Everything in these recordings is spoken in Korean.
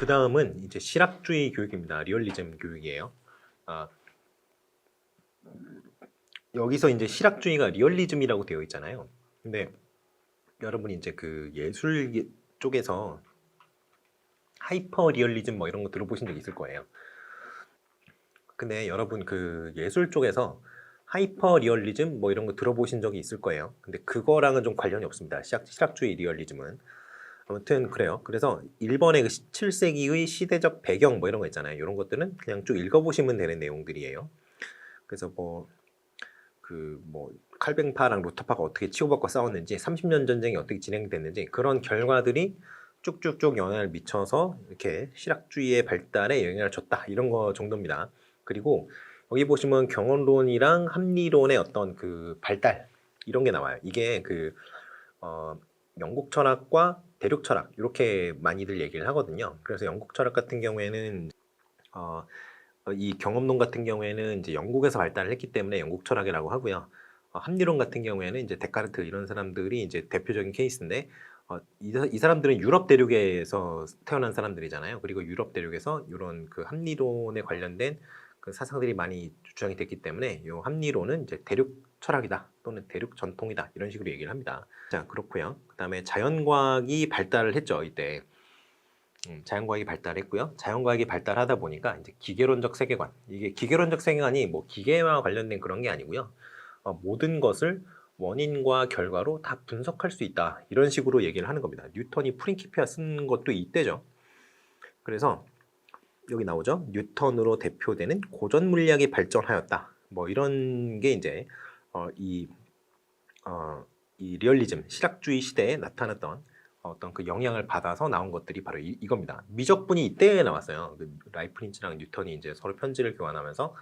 그 다음은 이제 실학주의 교육입니다. 리얼리즘 교육이에요. 아, 여기서 이제 실학주의가 리얼리즘이라고 되어 있잖아요. 근데 여러분이 이제 그 예술 쪽에서 하이퍼 리얼리즘 뭐 이런 거 들어보신 적 있을 거예요. 근데 여러분 그 예술 쪽에서 하이퍼 리얼리즘 뭐 이런 거 들어보신 적이 있을 거예요. 근데 그거랑은 좀 관련이 없습니다. 실학주의 리얼리즘은. 아무튼 그래요. 그래서 일본의 그 17세기의 시대적 배경 뭐 이런 거 있잖아요. 이런 것들은 그냥 쭉 읽어보시면 되는 내용들이에요. 그래서 뭐 칼뱅파랑 루터파가 어떻게 치고받고 싸웠는지, 30년 전쟁이 어떻게 진행됐는지 그런 결과들이 쭉쭉쭉 영향을 미쳐서 이렇게 실학주의의 발달에 영향을 줬다 이런 거 정도입니다. 그리고 여기 보시면 경험론이랑 합리론의 어떤 그 발달 이런 게 나와요. 이게 영국 철학과 대륙 철학 이렇게 많이들 얘기를 하거든요. 그래서 영국 철학 같은 경우에는 이 경험론 같은 경우에는 이제 영국에서 발달을 했기 때문에 영국 철학이라고 하고요. 합리론 같은 경우에는 이제 데카르트 이런 사람들이 이제 대표적인 케이스인데 이 사람들은 유럽 대륙에서 태어난 사람들이잖아요. 그리고 유럽 대륙에서 이런 그 합리론에 관련된 그 사상들이 많이 주장이 됐기 때문에 이 합리론은 이제 대륙 철학이다 또는 대륙 전통이다 이런 식으로 얘기를 합니다. 자, 그렇고요. 그다음에 자연과학이 발달을 했죠, 이때. 자연과학이 발달했고요. 자연과학이 발달하다 보니까 이제 기계론적 세계관. 이게 기계론적 세계관이 뭐 기계와 관련된 그런 게 아니고요. 모든 것을 원인과 결과로 다 분석할 수 있다. 이런 식으로 얘기를 하는 겁니다. 뉴턴이 프린키피아 쓴 것도 이때죠. 그래서 여기 나오죠. 뉴턴으로 대표되는 고전 물리학이 발전하였다. 뭐 이런 게 이제 이 리얼리즘, 실학주의 시대에 나타났던 어떤 그 영향을 받아서 나온 것들이 바로 이겁니다. 미적분이 이때 나왔어요. 그 라이프니츠랑 뉴턴이 이제 서로 편지를 교환하면서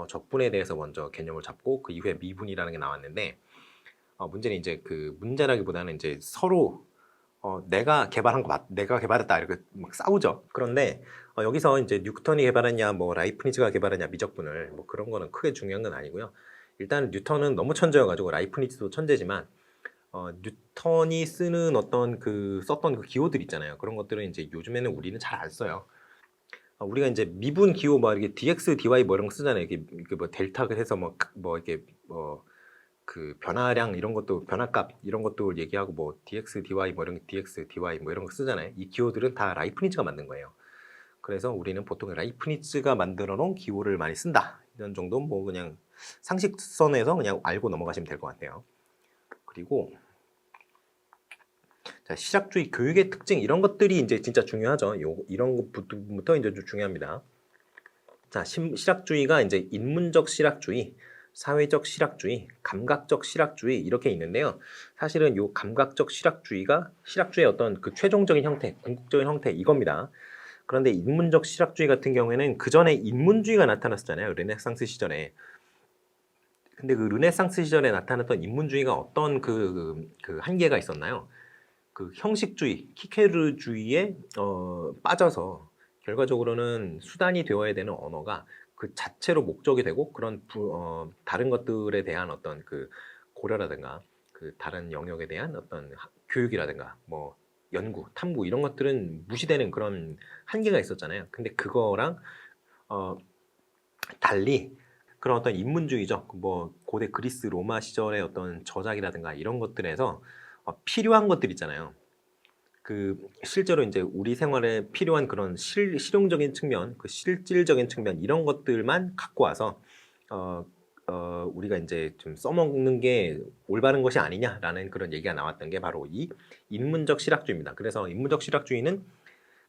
적분에 대해서 먼저 개념을 잡고 그 이후에 미분이라는 게 나왔는데 문제는 이제 그 문제라기보다는 이제 서로 내가 개발한 거 내가 개발했다 이렇게 막 싸우죠. 그런데 여기서 이제 뉴턴이 개발했냐 뭐 라이프니츠가 개발했냐 미적분을 뭐 그런 거는 크게 중요한 건 아니고요. 일단 뉴턴은 너무 천재여가지고 라이프니츠도 천재지만 뉴턴이 쓰는 어떤 그 썼던 그 기호들 있잖아요. 그런 것들은 이제 요즘에는 우리는 잘 안 써요. 우리가 이제 미분 기호 막 이렇게 dx, dy 뭐 이런 거 쓰잖아요. 이게 뭐 델타를 해서 뭐 이렇게 그 변화량 이런 것도 변화값 이런 것도 얘기하고 뭐 dx, dy 뭐 이런 게 dx, dy 뭐 이런 거 쓰잖아요. 이 기호들은 다 라이프니츠가 만든 거예요. 그래서 우리는 보통 라이프니츠가 만들어 놓은 기호를 많이 쓴다. 이런 정도 뭐 그냥 상식선에서 그냥 알고 넘어가시면 될 것 같아요. 그리고 자, 시작주의 교육의 특징 이런 것들이 이제 진짜 중요하죠. 이런 것부터 이제 좀 중요합니다. 자, 시락주의가 이제 인문적 시락주의, 사회적 시락주의, 감각적 시락주의 이렇게 있는데요. 사실은 이 감각적 시락주의가 시락주의의 어떤 그 최종적인 형태, 궁극적인 형태 이겁니다. 그런데 인문적 시락주의 같은 경우에는 그 전에 인문주의가 나타났었잖아요. 르네상스 시절에. 근데 그 르네상스 시절에 나타났던 인문주의가 어떤 그 한계가 있었나요? 그 형식주의, 키케르주의에 빠져서 결과적으로는 수단이 되어야 되는 언어가 그 자체로 목적이 되고 그런 다른 것들에 대한 어떤 그 고려라든가 그 다른 영역에 대한 어떤 교육이라든가 뭐 연구, 탐구 이런 것들은 무시되는 그런 한계가 있었잖아요. 근데 그거랑 달리 그런 어떤 인문주의적 뭐 고대 그리스 로마 시절의 어떤 저작이라든가 이런 것들에서 필요한 것들 있잖아요. 그 실제로 이제 우리 생활에 필요한 그런 실용적인 측면, 그 실질적인 측면 이런 것들만 갖고 와서 우리가 이제 좀 써먹는 게 올바른 것이 아니냐라는 그런 얘기가 나왔던 게 바로 이 인문적 실학주의입니다. 그래서 인문적 실학주의는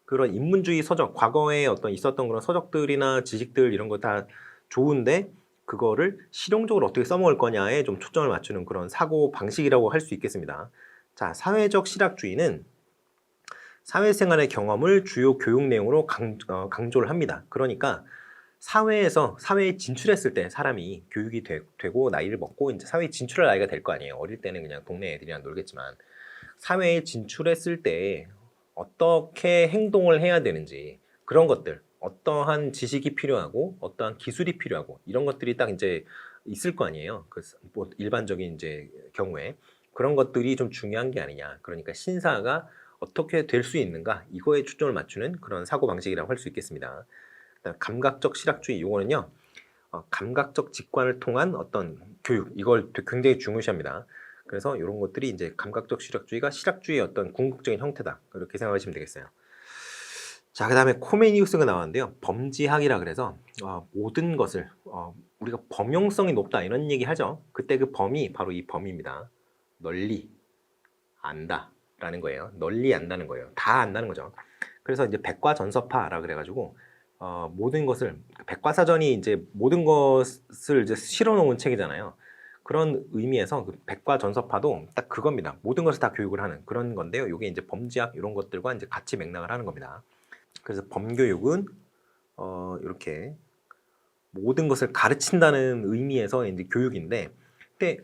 그런 인문주의 서적, 과거에 어떤 있었던 그런 서적들이나 지식들 이런 거 다 좋은데 그거를 실용적으로 어떻게 써먹을 거냐에 좀 초점을 맞추는 그런 사고 방식이라고 할 수 있겠습니다. 자, 사회적 실학주의는 사회생활의 경험을 주요 교육 내용으로 강조를 합니다. 그러니까 사회에 진출했을 때 사람이 교육이 되고 나이를 먹고 이제 사회에 진출할 나이가 될 거 아니에요. 어릴 때는 그냥 동네 애들이랑 놀겠지만 사회에 진출했을 때 어떻게 행동을 해야 되는지 그런 것들, 어떠한 지식이 필요하고 어떠한 기술이 필요하고 이런 것들이 딱 이제 있을 거 아니에요. 뭐 일반적인 이제 경우에 그런 것들이 좀 중요한 게 아니냐. 그러니까 신사가 어떻게 될 수 있는가 이거에 초점을 맞추는 그런 사고 방식이라고 할 수 있겠습니다. 그다음 감각적 실학주의 이거는요. 감각적 직관을 통한 어떤 교육 이걸 굉장히 중요시합니다. 그래서 이런 것들이 이제 감각적 실학주의가 실학주의의 어떤 궁극적인 형태다 이렇게 생각하시면 되겠어요. 자, 그다음에 코메니우스가 나왔는데요. 범지학이라 그래서 모든 것을 우리가 범용성이 높다 이런 얘기 하죠. 그때 그 범이 바로 이 범입니다. 널리 안다라는 거예요. 널리 안다는 거예요. 다 안다는 거죠. 그래서 이제 백과전서파라 그래가지고 모든 것을 백과사전이 이제 모든 것을 이제 실어놓은 책이잖아요. 그런 의미에서 그 백과전서파도 딱 그겁니다. 모든 것을 다 교육을 하는 그런 건데요. 이게 이제 범지학 이런 것들과 이제 같이 맥락을 하는 겁니다. 그래서 범교육은 이렇게 모든 것을 가르친다는 의미에서 이제 교육인데, 근데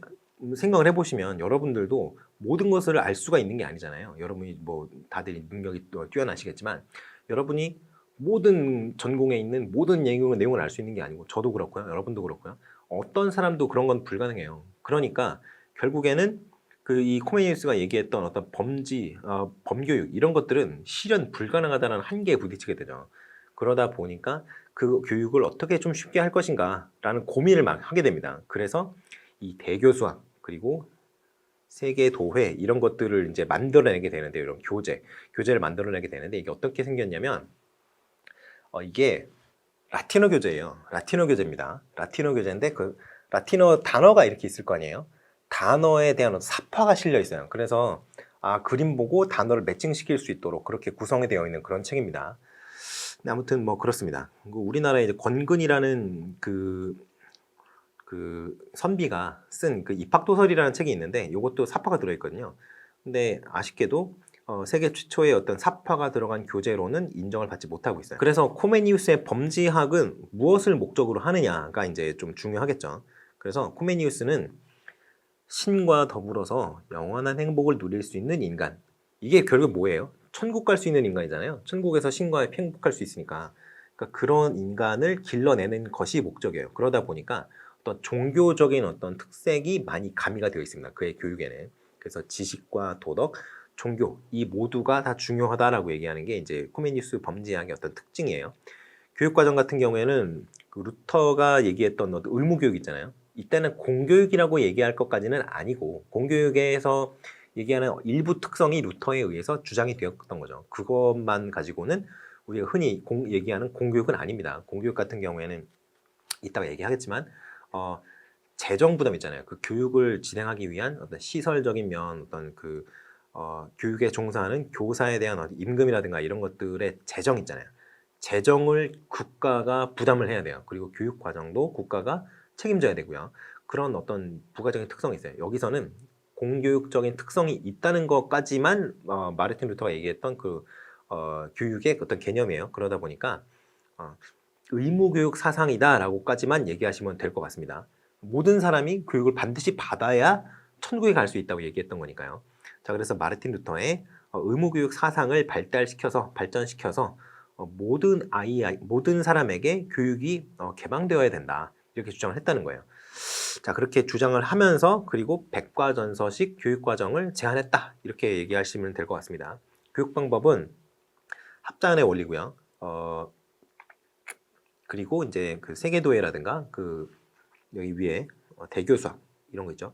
생각을 해보시면 여러분들도 모든 것을 알 수가 있는 게 아니잖아요. 여러분이 뭐 다들 능력이 뛰어나시겠지만 여러분이 모든 전공에 있는 모든 내용을 알 수 있는 게 아니고 저도 그렇고요. 여러분도 그렇고요. 어떤 사람도 그런 건 불가능해요. 그러니까 결국에는 그 이 코메니우스가 얘기했던 어떤 범교육 이런 것들은 실현 불가능하다는 한계에 부딪히게 되죠. 그러다 보니까 그 교육을 어떻게 좀 쉽게 할 것인가라는 고민을 막 하게 됩니다. 그래서 이 대교 수학 그리고 세계 도회 이런 것들을 이제 만들어내게 되는데 이런 교재를 만들어내게 되는데 이게 어떻게 생겼냐면 이게 라틴어 교재예요. 라틴어 교재입니다. 라틴어 교재인데 그 라틴어 단어가 이렇게 있을 거 아니에요. 단어에 대한 사파가 실려 있어요. 그래서 그림 보고 단어를 매칭시킬 수 있도록 그렇게 구성이 되어 있는 그런 책입니다. 아무튼 뭐 그렇습니다. 우리나라에 이제 권근이라는 그 선비가 쓴 그 입학도설이라는 책이 있는데 이것도 사파가 들어있거든요. 근데 아쉽게도 세계 최초의 어떤 사파가 들어간 교재로는 인정을 받지 못하고 있어요. 그래서 코메니우스의 범지학은 무엇을 목적으로 하느냐가 이제 좀 중요하겠죠. 그래서 코메니우스는 신과 더불어서 영원한 행복을 누릴 수 있는 인간. 이게 결국 뭐예요? 천국 갈 수 있는 인간이잖아요. 천국에서 신과 행복할 수 있으니까. 그러니까 그런 인간을 길러내는 것이 목적이에요. 그러다 보니까 어떤 종교적인 어떤 특색이 많이 가미가 되어 있습니다. 그의 교육에는. 그래서 지식과 도덕, 종교 이 모두가 다 중요하다라고 얘기하는 게 이제 코메니우스 범지학의 어떤 특징이에요. 교육과정 같은 경우에는 그 루터가 얘기했던 어떤 의무교육 있잖아요. 이때는 공교육이라고 얘기할 것까지는 아니고 공교육에서 얘기하는 일부 특성이 루터에 의해서 주장이 되었던 거죠. 그것만 가지고는 우리가 흔히 얘기하는 공교육은 아닙니다. 공교육 같은 경우에는 이따가 얘기하겠지만 재정 부담 있잖아요. 그 교육을 진행하기 위한 어떤 시설적인 면, 어떤 그 교육에 종사하는 교사에 대한 어떤 임금이라든가 이런 것들의 재정 있잖아요. 재정을 국가가 부담을 해야 돼요. 그리고 교육 과정도 국가가 책임져야 되고요. 그런 어떤 부가적인 특성이 있어요. 여기서는 공교육적인 특성이 있다는 것까지만 마르틴 루터가 얘기했던 그 교육의 어떤 개념이에요. 그러다 보니까 의무교육 사상이다라고까지만 얘기하시면 될 것 같습니다. 모든 사람이 교육을 반드시 받아야 천국에 갈 수 있다고 얘기했던 거니까요. 자, 그래서 마르틴 루터의 의무교육 사상을 발전시켜서 모든 사람에게 교육이 개방되어야 된다 이렇게 주장을 했다는 거예요. 자, 그렇게 주장을 하면서 그리고 백과전서식 교육과정을 제안했다 이렇게 얘기하시면 될 것 같습니다. 교육 방법은 합자안의 원리고요. 그리고 이제 그 세계도회라든가 그 여기 위에 대교 수학 이런 거 있죠.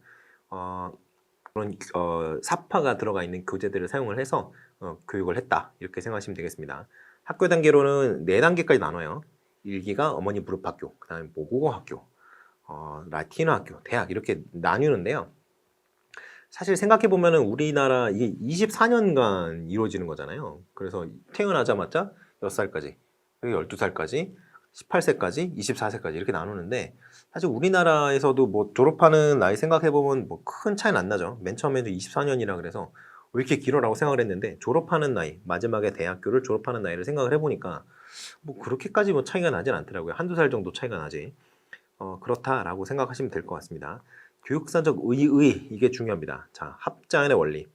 그런 사파가 들어가 있는 교재들을 사용을 해서 교육을 했다 이렇게 생각하시면 되겠습니다. 학교 단계로는 4단계까지 나눠요. 1기가 어머니 무릎학교, 그 다음에 모국어학교, 라틴어 학교, 대학 이렇게 나뉘는데요. 사실 생각해보면 우리나라 이게 24년간 이루어지는 거잖아요. 그래서 태어나자마자 몇 살까지, 12살까지, 18세까지, 24세까지 이렇게 나누는데 사실 우리나라에서도 뭐 졸업하는 나이 생각해보면 뭐 큰 차이는 안 나죠. 맨 처음에도 24년이라 그래서 왜 이렇게 길어라고 생각을 했는데 졸업하는 나이, 마지막에 대학교를 졸업하는 나이를 생각을 해보니까 뭐 그렇게까지 뭐 차이가 나진 않더라고요. 한두 살 정도 차이가 나지. 그렇다라고 생각하시면 될 것 같습니다. 교육사적 의의 이게 중요합니다. 자, 합자연의 원리. 이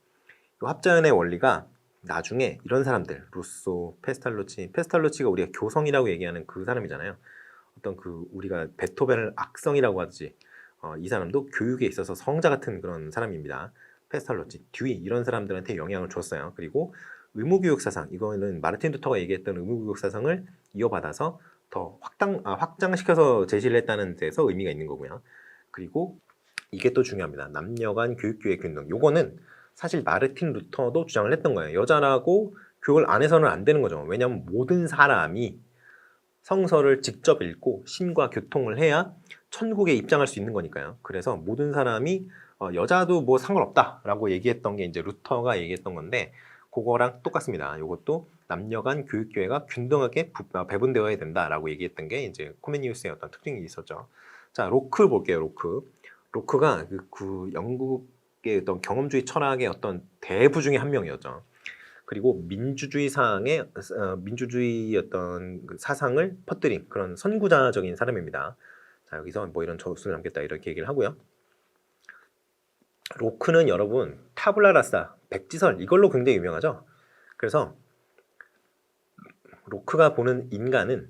합자연의 원리가 나중에 이런 사람들 루소, 페스탈로치가 우리가 교성이라고 얘기하는 그 사람이잖아요. 어떤 그 우리가 베토벤을 악성이라고 하듯이 이 사람도 교육에 있어서 성자 같은 그런 사람입니다. 페스탈로치, 듀이 이런 사람들한테 영향을 줬어요. 그리고 의무교육 사상, 이거는 마르틴 루터가 얘기했던 의무교육 사상을 이어받아서 더 확장시켜서 제시를 했다는 데서 의미가 있는 거고요. 그리고 이게 또 중요합니다. 남녀 간 교육기회 균등. 요거는 사실 마르틴 루터도 주장을 했던 거예요. 여자라고 교육을 안 해서는 안 되는 거죠. 왜냐하면 모든 사람이 성서를 직접 읽고 신과 교통을 해야 천국에 입장할 수 있는 거니까요. 그래서 모든 사람이 여자도 뭐 상관없다라고 얘기했던 게 이제 루터가 얘기했던 건데 그거랑 똑같습니다. 이것도 남녀 간 교육 기회가 균등하게 배분되어야 된다라고 얘기했던 게 이제 코메니우스의 어떤 특징이 있었죠. 자, 로크 볼게요. 로크가 그 영국의 어떤 경험주의 철학의 어떤 대부 중에 한 명이었죠. 그리고 민주주의 어떤 그 사상을 퍼뜨린 그런 선구자적인 사람입니다. 자, 여기서 뭐 이런 저술을 남겼다 이렇게 얘기를 하고요. 로크는 여러분 타블라라사, 백지설 이걸로 굉장히 유명하죠. 그래서 로크가 보는 인간은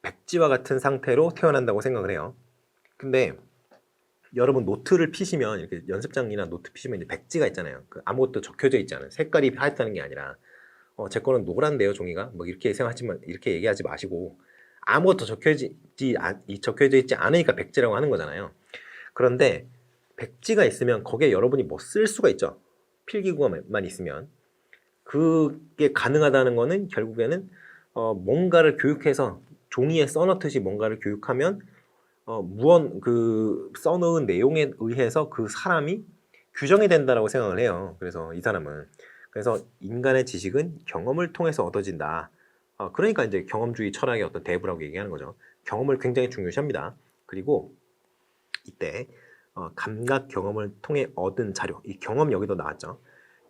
백지와 같은 상태로 태어난다고 생각을 해요. 근데 여러분 노트를 피시면 이렇게 연습장이나 노트 피시면 이제 백지가 있잖아요. 아무것도 적혀져 있지 않아요. 색깔이 하얗다는 게 아니라 제 거는 노란데요 종이가 뭐 이렇게 생각하지만 이렇게 얘기하지 마시고 아무것도 적혀져 있지 않으니까 백지라고 하는 거잖아요. 그런데 백지가 있으면 거기에 여러분이 뭐 쓸 수가 있죠. 필기구만 있으면 그게 가능하다는 거는 결국에는 뭔가를 교육해서 종이에 써놓듯이 뭔가를 교육하면 써놓은 내용에 의해서 그 사람이 규정이 된다라고 생각을 해요. 그래서 이 사람은 그래서 인간의 지식은 경험을 통해서 얻어진다. 그러니까 이제 경험주의 철학의 어떤 대부라고 얘기하는 거죠. 경험을 굉장히 중요시합니다. 그리고 이때 감각 경험을 통해 얻은 자료, 이 경험 여기도 나왔죠.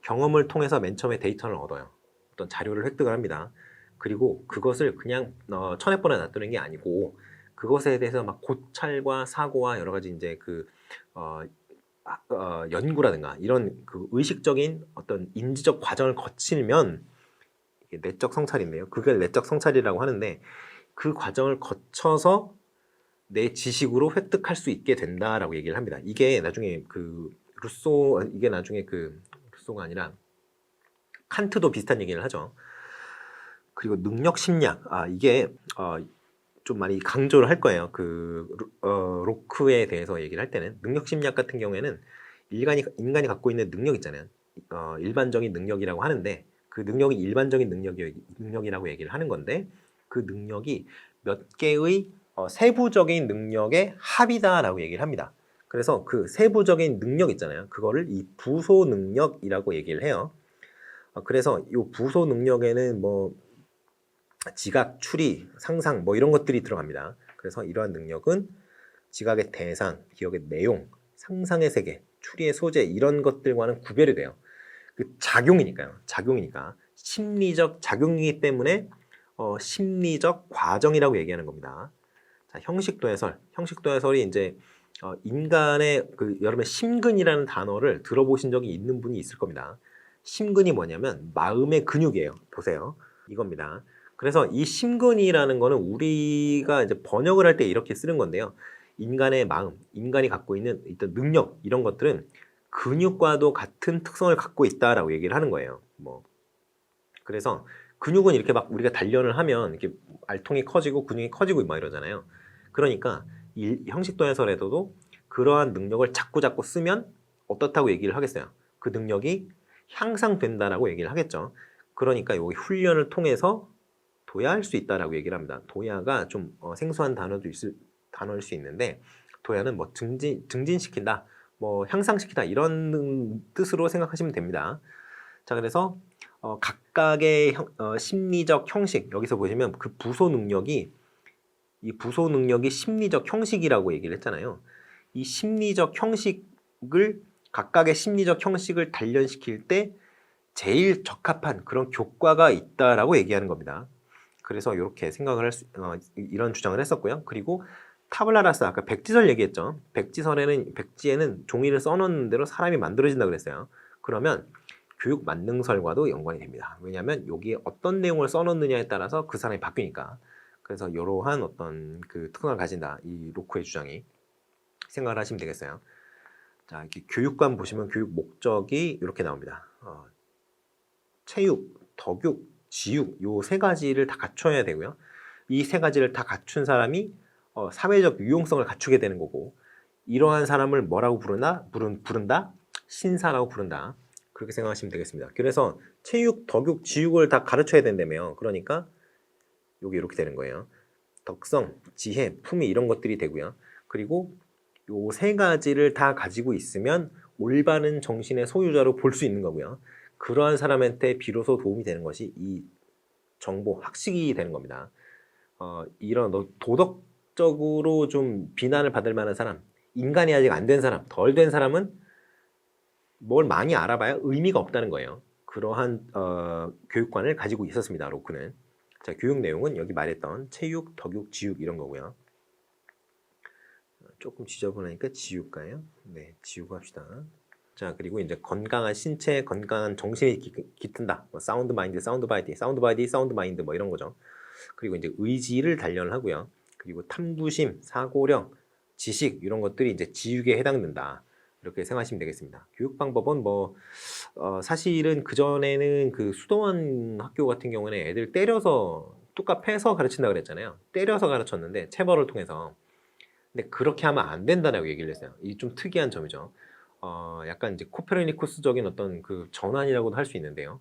경험을 통해서 맨 처음에 데이터를 얻어요. 어떤 자료를 획득을 합니다. 그리고 그것을 그냥 천에 놔두는 게 아니고 그것에 대해서 막 고찰과 사고와 여러 가지 이제 연구라든가 이런 그 의식적인 어떤 인지적 과정을 거치면 이게 내적 성찰인데요. 그걸 내적 성찰이라고 하는데 그 과정을 거쳐서 내 지식으로 획득할 수 있게 된다라고 얘기를 합니다. 이게 나중에 루소가 아니라 칸트도 비슷한 얘기를 하죠. 그리고 능력 심리학, 이게 좀 많이 강조를 할 거예요. 로크에 대해서 얘기를 할 때는 능력 심리학 같은 경우에는 인간이 갖고 있는 능력 있잖아요. 일반적인 능력이라고 하는데 그 능력이 일반적인 능력이라고 얘기를 하는 건데 그 능력이 몇 개의 세부적인 능력의 합이다라고 얘기를 합니다. 그래서 그 세부적인 능력 있잖아요. 그거를 이 부소 능력이라고 얘기를 해요. 그래서 이 부소 능력에는 뭐 지각, 추리, 상상 뭐 이런 것들이 들어갑니다. 그래서 이러한 능력은 지각의 대상, 기억의 내용, 상상의 세계, 추리의 소재 이런 것들과는 구별이 돼요. 작용이니까요. 작용이니까 심리적 작용이기 때문에 심리적 과정이라고 얘기하는 겁니다. 자, 형식도 해설이 이제 인간의 여러분 심근이라는 단어를 들어보신 적이 있는 분이 있을 겁니다. 심근이 뭐냐면 마음의 근육이에요. 보세요. 이겁니다. 그래서 이 심근이라는 거는 우리가 이제 번역을 할 때 이렇게 쓰는 건데요. 인간의 마음, 인간이 갖고 있는 어떤 능력 이런 것들은 근육과도 같은 특성을 갖고 있다라고 얘기를 하는 거예요. 그래서 근육은 이렇게 막 우리가 단련을 하면 이렇게 알통이 커지고 근육이 커지고 막 이러잖아요. 그러니까 이 형식도 해설에서도 그러한 능력을 자꾸 쓰면 어떻다고 얘기를 하겠어요. 그 능력이 향상된다라고 얘기를 하겠죠. 그러니까 여기 훈련을 통해서 도야할 수 있다라고 얘기를 합니다. 도야가 좀 생소한 단어일 수 있는데 도야는 뭐 증진시킨다, 뭐 향상시키다 이런 뜻으로 생각하시면 됩니다. 자, 그래서 각각의 심리적 형식 여기서 보시면 그 이 부소 능력이 심리적 형식이라고 얘기를 했잖아요. 이 각각의 심리적 형식을 단련시킬 때 제일 적합한 그런 교과가 있다라고 얘기하는 겁니다. 그래서 이렇게 이런 주장을 했었고요. 그리고 타블라라사 아까 백지설 얘기했죠. 백지에는 종이를 써놓는 대로 사람이 만들어진다 그랬어요. 그러면 교육 만능설과도 연관이 됩니다. 왜냐하면 여기에 어떤 내용을 써놓느냐에 따라서 그 사람이 바뀌니까. 그래서 이러한 어떤 특성을 가진다. 이 로크의 주장이 생각을 하시면 되겠어요. 자, 이렇게 교육관 보시면 교육 목적이 이렇게 나옵니다. 체육, 덕육, 지육 요 세 가지를 다 갖춰야 되고요. 이 세 가지를 다 갖춘 사람이 사회적 유용성을 갖추게 되는 거고 이러한 사람을 뭐라고 부른다? 신사라고 부른다. 그렇게 생각하시면 되겠습니다. 그래서 체육, 덕육, 지육을 다 가르쳐야 된다며요. 그러니까 여기 이렇게 되는 거예요. 덕성, 지혜, 품위 이런 것들이 되고요. 그리고 요 세 가지를 다 가지고 있으면 올바른 정신의 소유자로 볼 수 있는 거고요. 그러한 사람한테 비로소 도움이 되는 것이 이 정보, 학식이 되는 겁니다. 이런 도덕적으로 좀 비난을 받을 만한 사람, 인간이 아직 안 된 사람, 덜 된 사람은 뭘 많이 알아봐야 의미가 없다는 거예요. 그러한 교육관을 가지고 있었습니다. 로크는. 자, 교육 내용은 여기 말했던 체육, 덕육, 지육 이런 거고요. 조금 지저분하니까 지육가요? 네, 지우고 합시다. 자, 그리고 이제 건강한 신체, 건강한 정신이 깃든다. 뭐 사운드 마인드, 사운드 바디, 사운드 바디, 사운드 마인드 뭐 이런 거죠. 그리고 이제 의지를 단련을 하고요. 그리고 탐구심, 사고력, 지식 이런 것들이 이제 지육에 해당된다. 이렇게 생각하시면 되겠습니다. 교육 방법은 뭐 사실은 그 전에는 그 수도원 학교 같은 경우는 애들 때려서 뚜까 패서 가르친다 그랬잖아요. 때려서 가르쳤는데 체벌을 통해서. 근데 그렇게 하면 안 된다라고 얘기를 했어요. 이 좀 특이한 점이죠. 약간 이제 코페르니쿠스적인 어떤 그 전환이라고도 할 수 있는데요.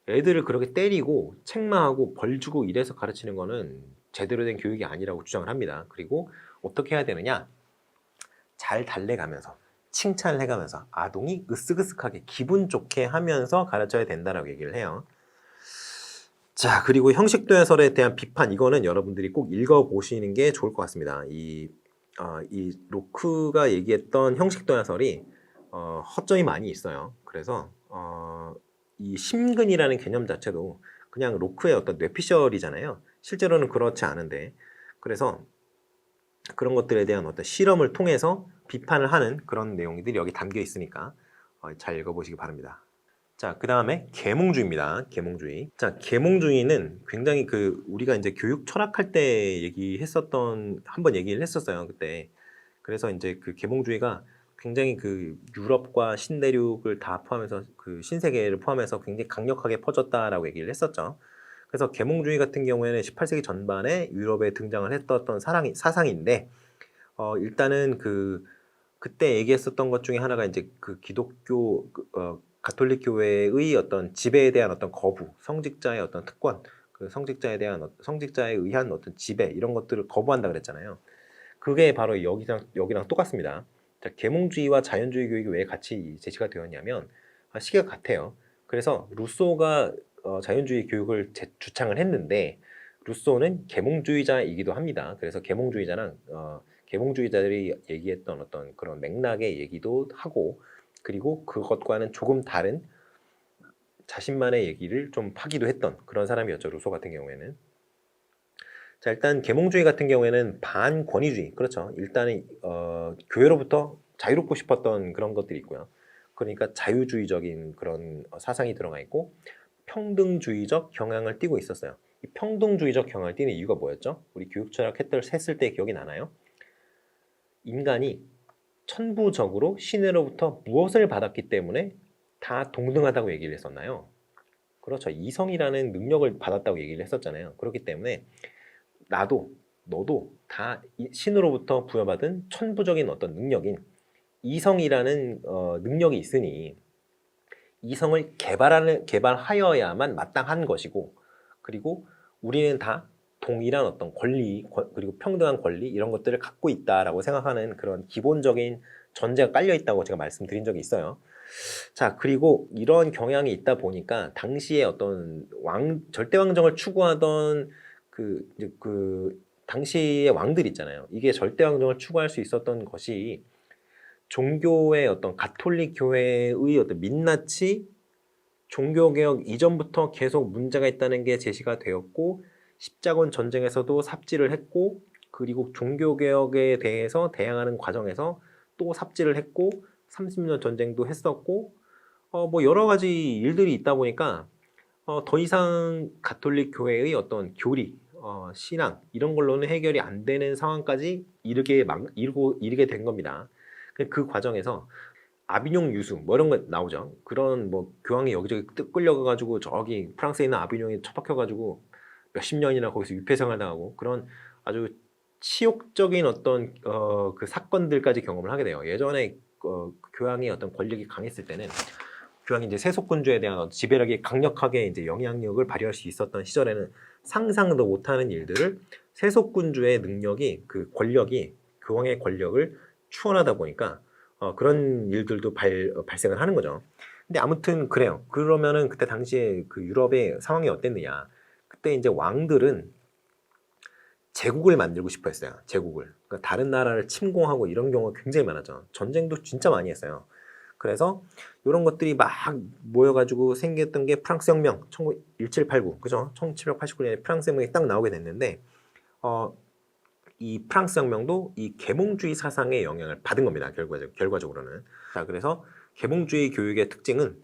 애들을 그렇게 때리고 책망하고 벌 주고 이래서 가르치는 거는 제대로 된 교육이 아니라고 주장을 합니다. 그리고 어떻게 해야 되느냐? 잘 달래가면서 칭찬을 해가면서 아동이 으쓱으쓱하게 기분 좋게 하면서 가르쳐야 된다라고 얘기를 해요. 자, 그리고 형식도야설에 대한 비판 이거는 여러분들이 꼭 읽어보시는 게 좋을 것 같습니다. 이 로크가 얘기했던 형식도야설이 허점이 많이 있어요. 그래서 이 심근이라는 개념 자체도 그냥 로크의 어떤 뇌피셜이잖아요. 실제로는 그렇지 않은데 그래서 그런 것들에 대한 어떤 실험을 통해서 비판을 하는 그런 내용들이 여기 담겨 있으니까 잘 읽어보시기 바랍니다. 자, 그 다음에 계몽주의입니다. 계몽주의. 자, 계몽주의는 굉장히 우리가 이제 교육 철학할 때 한번 얘기를 했었어요. 그때. 그래서 이제 그 계몽주의가 굉장히 유럽과 신대륙을 다 포함해서 신세계를 포함해서 굉장히 강력하게 퍼졌다라고 얘기를 했었죠. 그래서 계몽주의 같은 경우에는 18세기 전반에 유럽에 등장을 했던 사상인데, 일단은 그때 얘기했었던 것 중에 하나가 이제 기독교, 가톨릭 교회의 어떤 지배에 대한 어떤 거부, 성직자의 어떤 특권, 성직자에 의한 어떤 지배, 이런 것들을 거부한다 그랬잖아요. 그게 바로 여기랑 똑같습니다. 자, 계몽주의와 자연주의 교육이 왜 같이 제시가 되었냐면, 시기가 같아요. 그래서 루소가 자연주의 교육을 주창을 했는데, 루소는 계몽주의자이기도 합니다. 그래서 계몽주의자들이 얘기했던 어떤 그런 맥락의 얘기도 하고, 그리고 그것과는 조금 다른 자신만의 얘기를 좀 하기도 했던 그런 사람이었죠. 루소 같은 경우에는. 자, 일단 계몽주의 같은 경우에는 반권위주의, 그렇죠. 일단은 교회로부터 자유롭고 싶었던 그런 것들이 있고요. 그러니까 자유주의적인 그런 사상이 들어가 있고 평등주의적 경향을 띠고 있었어요. 이 평등주의적 경향을 띠는 이유가 뭐였죠? 우리 교육철학 했을 때 기억이 나나요? 인간이 천부적으로 신으로부터 무엇을 받았기 때문에 다 동등하다고 얘기를 했었나요? 그렇죠. 이성이라는 능력을 받았다고 얘기를 했었잖아요. 그렇기 때문에 너도 다 신으로부터 부여받은 천부적인 어떤 능력인 이성이라는 능력이 있으니 이성을 개발하여야만 마땅한 것이고, 그리고 우리는 다 동일한 어떤 권리 그리고 평등한 권리 이런 것들을 갖고 있다라고 생각하는 그런 기본적인 전제가 깔려 있다고 제가 말씀드린 적이 있어요. 자, 그리고 이런 경향이 있다 보니까 당시에 어떤 절대왕정을 추구하던 당시의 왕들 있잖아요. 이게 절대왕정을 추구할 수 있었던 것이 종교의 어떤 가톨릭 교회의 어떤 민낯이 종교개혁 이전부터 계속 문제가 있다는 게 제시가 되었고, 십자군 전쟁에서도 삽질을 했고, 그리고 종교개혁에 대해서 대항하는 과정에서 또 삽질을 했고, 30년 전쟁도 했었고, 뭐 여러 가지 일들이 있다 보니까 더 이상 가톨릭 교회의 어떤 교리, 신앙 이런 걸로는 해결이 안 되는 상황까지 이르게 된 겁니다. 그 과정에서 아비뇽 유수 뭐 이런 거 나오죠. 그런 뭐 교황이 여기저기 끌려가가지고 저기 프랑스에 있는 아비뇽에 처박혀가지고 몇십 년이나 거기서 유폐 생활당하고 그런 아주 치욕적인 어떤 그 사건들까지 경험을 하게 돼요. 예전에 교황이 어떤 권력이 강했을 때는 교황이 이제 세속군주에 대한 지배력이 강력하게 이제 영향력을 발휘할 수 있었던 시절에는 상상도 못하는 일들을 세속군주의 능력이 그 권력이 교황의 권력을 추월하다 보니까 그런 일들도 발생을 하는 거죠. 근데 아무튼 그래요. 그러면은 그때 당시에 그 유럽의 상황이 어땠느냐? 그때 이제 왕들은 제국을 만들고 싶어 했어요. 제국을. 그러니까 다른 나라를 침공하고 이런 경우가 굉장히 많았죠. 전쟁도 진짜 많이 했어요. 그래서 이런 것들이 막 모여가지고 생겼던 게 프랑스 혁명 1789 그죠? 1789년에 프랑스 혁명이 딱 나오게 됐는데 이 프랑스 혁명도 이 계몽주의 사상의 영향을 받은 겁니다. 결과적으로는. 자, 그래서 계몽주의 교육의 특징은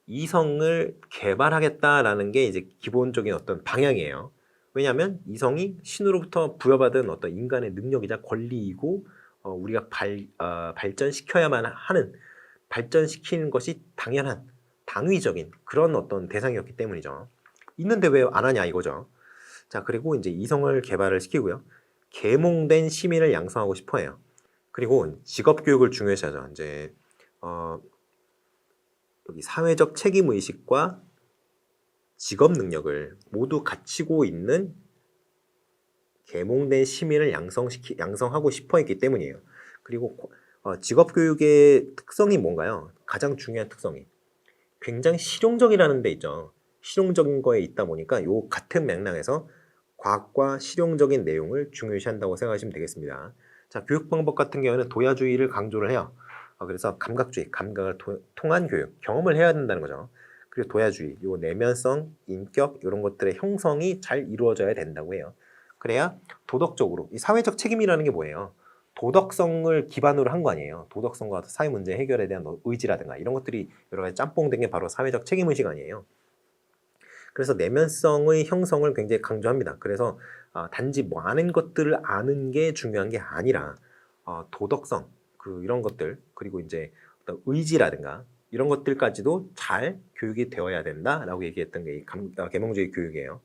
이성을 개발하겠다라는 게 이제 기본적인 어떤 방향이에요. 왜냐하면 이성이 신으로부터 부여받은 어떤 인간의 능력이자 권리이고 우리가 발전시켜야만 하는 발전시키는 것이 당연한 당위적인 그런 어떤 대상이었기 때문이죠. 있는데 왜 안 하냐 이거죠. 자, 그리고 이제 이성을 개발을 시키고요. 계몽된 시민을 양성하고 싶어해요. 그리고 직업 교육을 중요시하죠. 이제 여기 사회적 책임 의식과 직업 능력을 모두 갖추고 있는 계몽된 시민을 양성하고 싶어했기 때문이에요. 그리고 직업 교육의 특성이 뭔가요? 가장 중요한 특성이 굉장히 실용적이라는 데 있죠. 실용적인 거에 있다 보니까 요 같은 맥락에서 과학과 실용적인 내용을 중요시한다고 생각하시면 되겠습니다. 자, 교육 방법 같은 경우는 도야주의를 강조를 해요. 그래서 감각주의, 감각을 통한 교육, 경험을 해야 된다는 거죠. 그리고 도야주의, 요 내면성, 인격 이런 것들의 형성이 잘 이루어져야 된다고 해요. 그래야 도덕적으로 이 사회적 책임이라는 게 뭐예요? 도덕성을 기반으로 한 거 아니에요. 도덕성과 사회 문제 해결에 대한 의지라든가 이런 것들이 여러 가지 짬뽕된 게 바로 사회적 책임의식 아니에요. 그래서 내면성의 형성을 굉장히 강조합니다. 그래서 단지 많은 것들을 아는 게 중요한 게 아니라 도덕성, 이런 것들 그리고 이제 어떤 의지라든가 이런 것들까지도 잘 교육이 되어야 된다라고 얘기했던 게 계몽주의 교육이에요.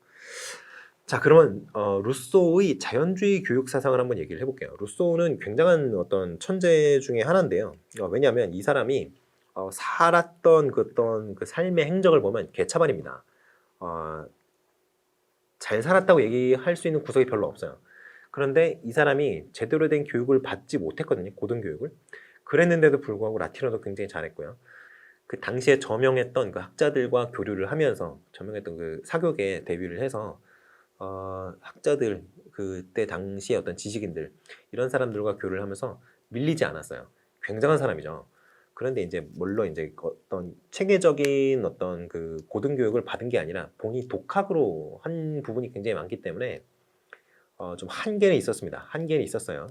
자, 그러면 루소의 자연주의 교육 사상을 한번 얘기를 해볼게요. 루소는 굉장한 어떤 천재 중에 하나인데요. 왜냐하면 이 사람이 살았던 그 삶의 행적을 보면 개차반입니다. 잘 살았다고 얘기할 수 있는 구석이 별로 없어요. 그런데 이 사람이 제대로 된 교육을 받지 못했거든요. 고등교육을. 그랬는데도 불구하고 라틴어도 굉장히 잘했고요. 그 당시에 저명했던 그 학자들과 교류를 하면서 저명했던 그 사교계에 데뷔를 해서 학자들 그때 당시에 어떤 지식인들 이런 사람들과 교류를 하면서 밀리지 않았어요. 굉장한 사람이죠. 그런데 이제 물론 이제 어떤 체계적인 어떤 그 고등교육을 받은 게 아니라 본인이 독학으로 한 부분이 굉장히 많기 때문에 좀 한계는 있었습니다. 한계는 있었어요.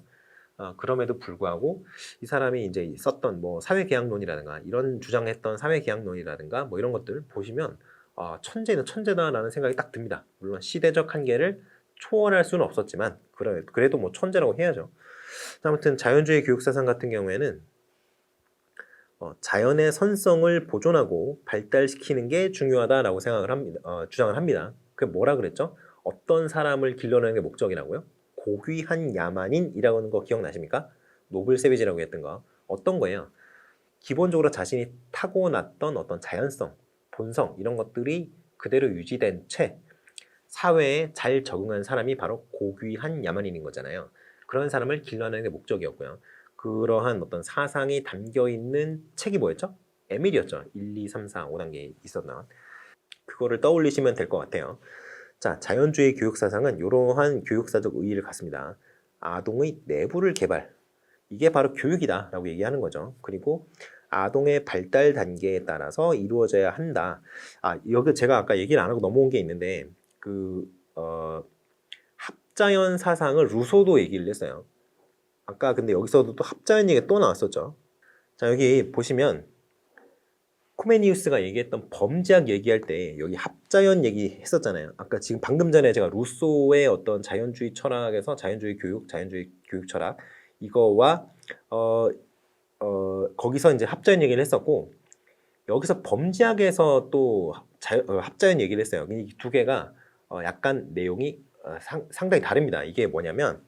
그럼에도 불구하고 이 사람이 이제 썼던 뭐 사회계약론이라든가 이런 주장했던 사회계약론이라든가 뭐 이런 것들 보시면 천재는 천재다라는 생각이 딱 듭니다. 물론 시대적 한계를 초월할 수는 없었지만 그래도 뭐 천재라고 해야죠. 아무튼 자연주의 교육사상 같은 경우에는 자연의 선성을 보존하고 발달시키는 게 중요하다라고 생각을 합니다. 주장을 합니다. 그게 뭐라 그랬죠? 어떤 사람을 길러내는 게 목적이라고요? 고귀한 야만인이라고 하는 거 기억나십니까? 노블 세비지라고 했던 거. 어떤 거예요? 기본적으로 자신이 타고났던 어떤 자연성, 본성 이런 것들이 그대로 유지된 채 사회에 잘 적응한 사람이 바로 고귀한 야만인인 거잖아요. 그런 사람을 길러내는 게 목적이었고요. 그러한 어떤 사상이 담겨있는 책이 뭐였죠? 에밀이었죠. 1, 2, 3, 4, 5단계 있었나? 그거를 떠올리시면 될 것 같아요. 자, 자연주의 교육사상은 이러한 교육사적 의의를 갖습니다. 아동의 내부를 개발. 이게 바로 교육이다 라고 얘기하는 거죠. 그리고 아동의 발달 단계에 따라서 이루어져야 한다. 여기 제가 아까 얘기를 안 하고 넘어온 게 있는데 합자연 사상을 루소도 얘기를 했어요. 아까 근데 여기서도 또 합자연 얘기가 또 나왔었죠. 자, 여기 보시면 코메니우스가 얘기했던 범죄학 얘기할 때 여기 합자연 얘기했었잖아요. 아까 지금 방금 전에 제가 루소의 어떤 자연주의 철학에서 자연주의 교육 철학 이거와 거기서 이제 합자연 얘기를 했었고 여기서 범지학에서 또 합자연 얘기를 했어요. 이 두 개가 약간 내용이 상당히 다릅니다. 이게 뭐냐면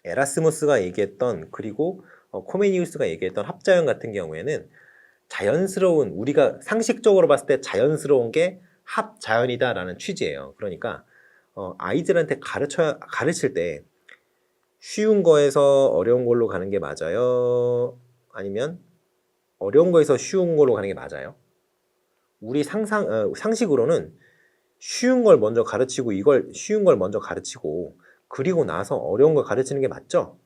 에라스무스가 얘기했던 그리고 코메니우스가 얘기했던 합자연 같은 경우에는 자연스러운 우리가 상식적으로 봤을 때 자연스러운 게 합자연이다라는 취지예요. 그러니까 아이들한테 가르칠 때 쉬운 거에서 어려운 걸로 가는 게 맞아요? 아니면 어려운 거에서 쉬운 걸로 가는 게 맞아요? 우리 상식으로는 쉬운 걸 먼저 가르치고 이걸 쉬운 걸 먼저 가르치고 그리고 나서 어려운 걸 가르치는 게 맞죠?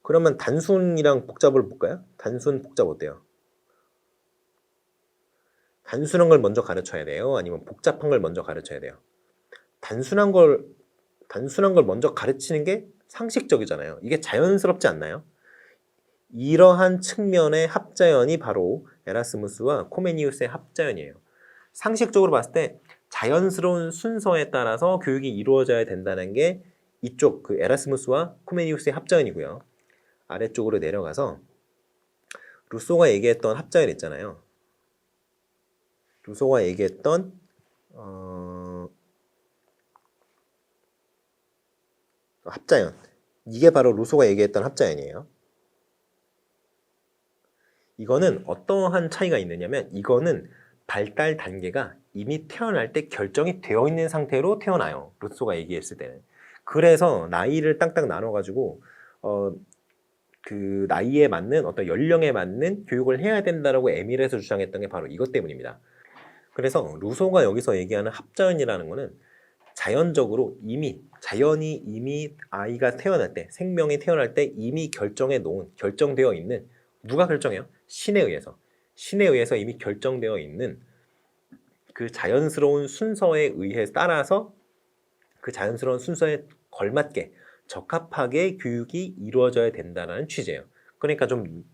그러면 단순이랑 복잡을 볼까요? 단순, 복잡 어때요? 단순한 걸 먼저 가르쳐야 돼요? 아니면 복잡한 걸 먼저 가르쳐야 돼요? 단순한 걸 먼저 가르치는 게 상식적이잖아요. 이게 자연스럽지 않나요? 이러한 측면의 합자연이 바로 에라스무스와 코메니우스의 합자연이에요. 상식적으로 봤을 때 자연스러운 순서에 따라서 교육이 이루어져야 된다는 게 이쪽 그 에라스무스와 코메니우스의 합자연이고요. 아래쪽으로 내려가서 루소가 얘기했던 합자연 있잖아요. 루소가 얘기했던 합자연. 이게 바로 루소가 얘기했던 합자연이에요. 이거는 어떠한 차이가 있느냐면 이거는 발달 단계가 이미 태어날 때 결정이 되어 있는 상태로 태어나요. 루소가 얘기했을 때는. 그래서 나이를 딱딱 나눠가지고 그 나이에 맞는 어떤 연령에 맞는 교육을 해야 된다라고 에밀에서 주장했던 게 바로 이것 때문입니다. 그래서 루소가 여기서 얘기하는 합자연이라는 거는 자연이 이미 아이가 태어날 때, 생명이 태어날 때 이미 결정되어 있는 누가 결정해요? 신에 의해서 이미 결정되어 있는 그 자연스러운 순서에 의해 따라서 그 자연스러운 순서에 걸맞게 적합하게 교육이 이루어져야 된다는 취지예요. 그러니까 좀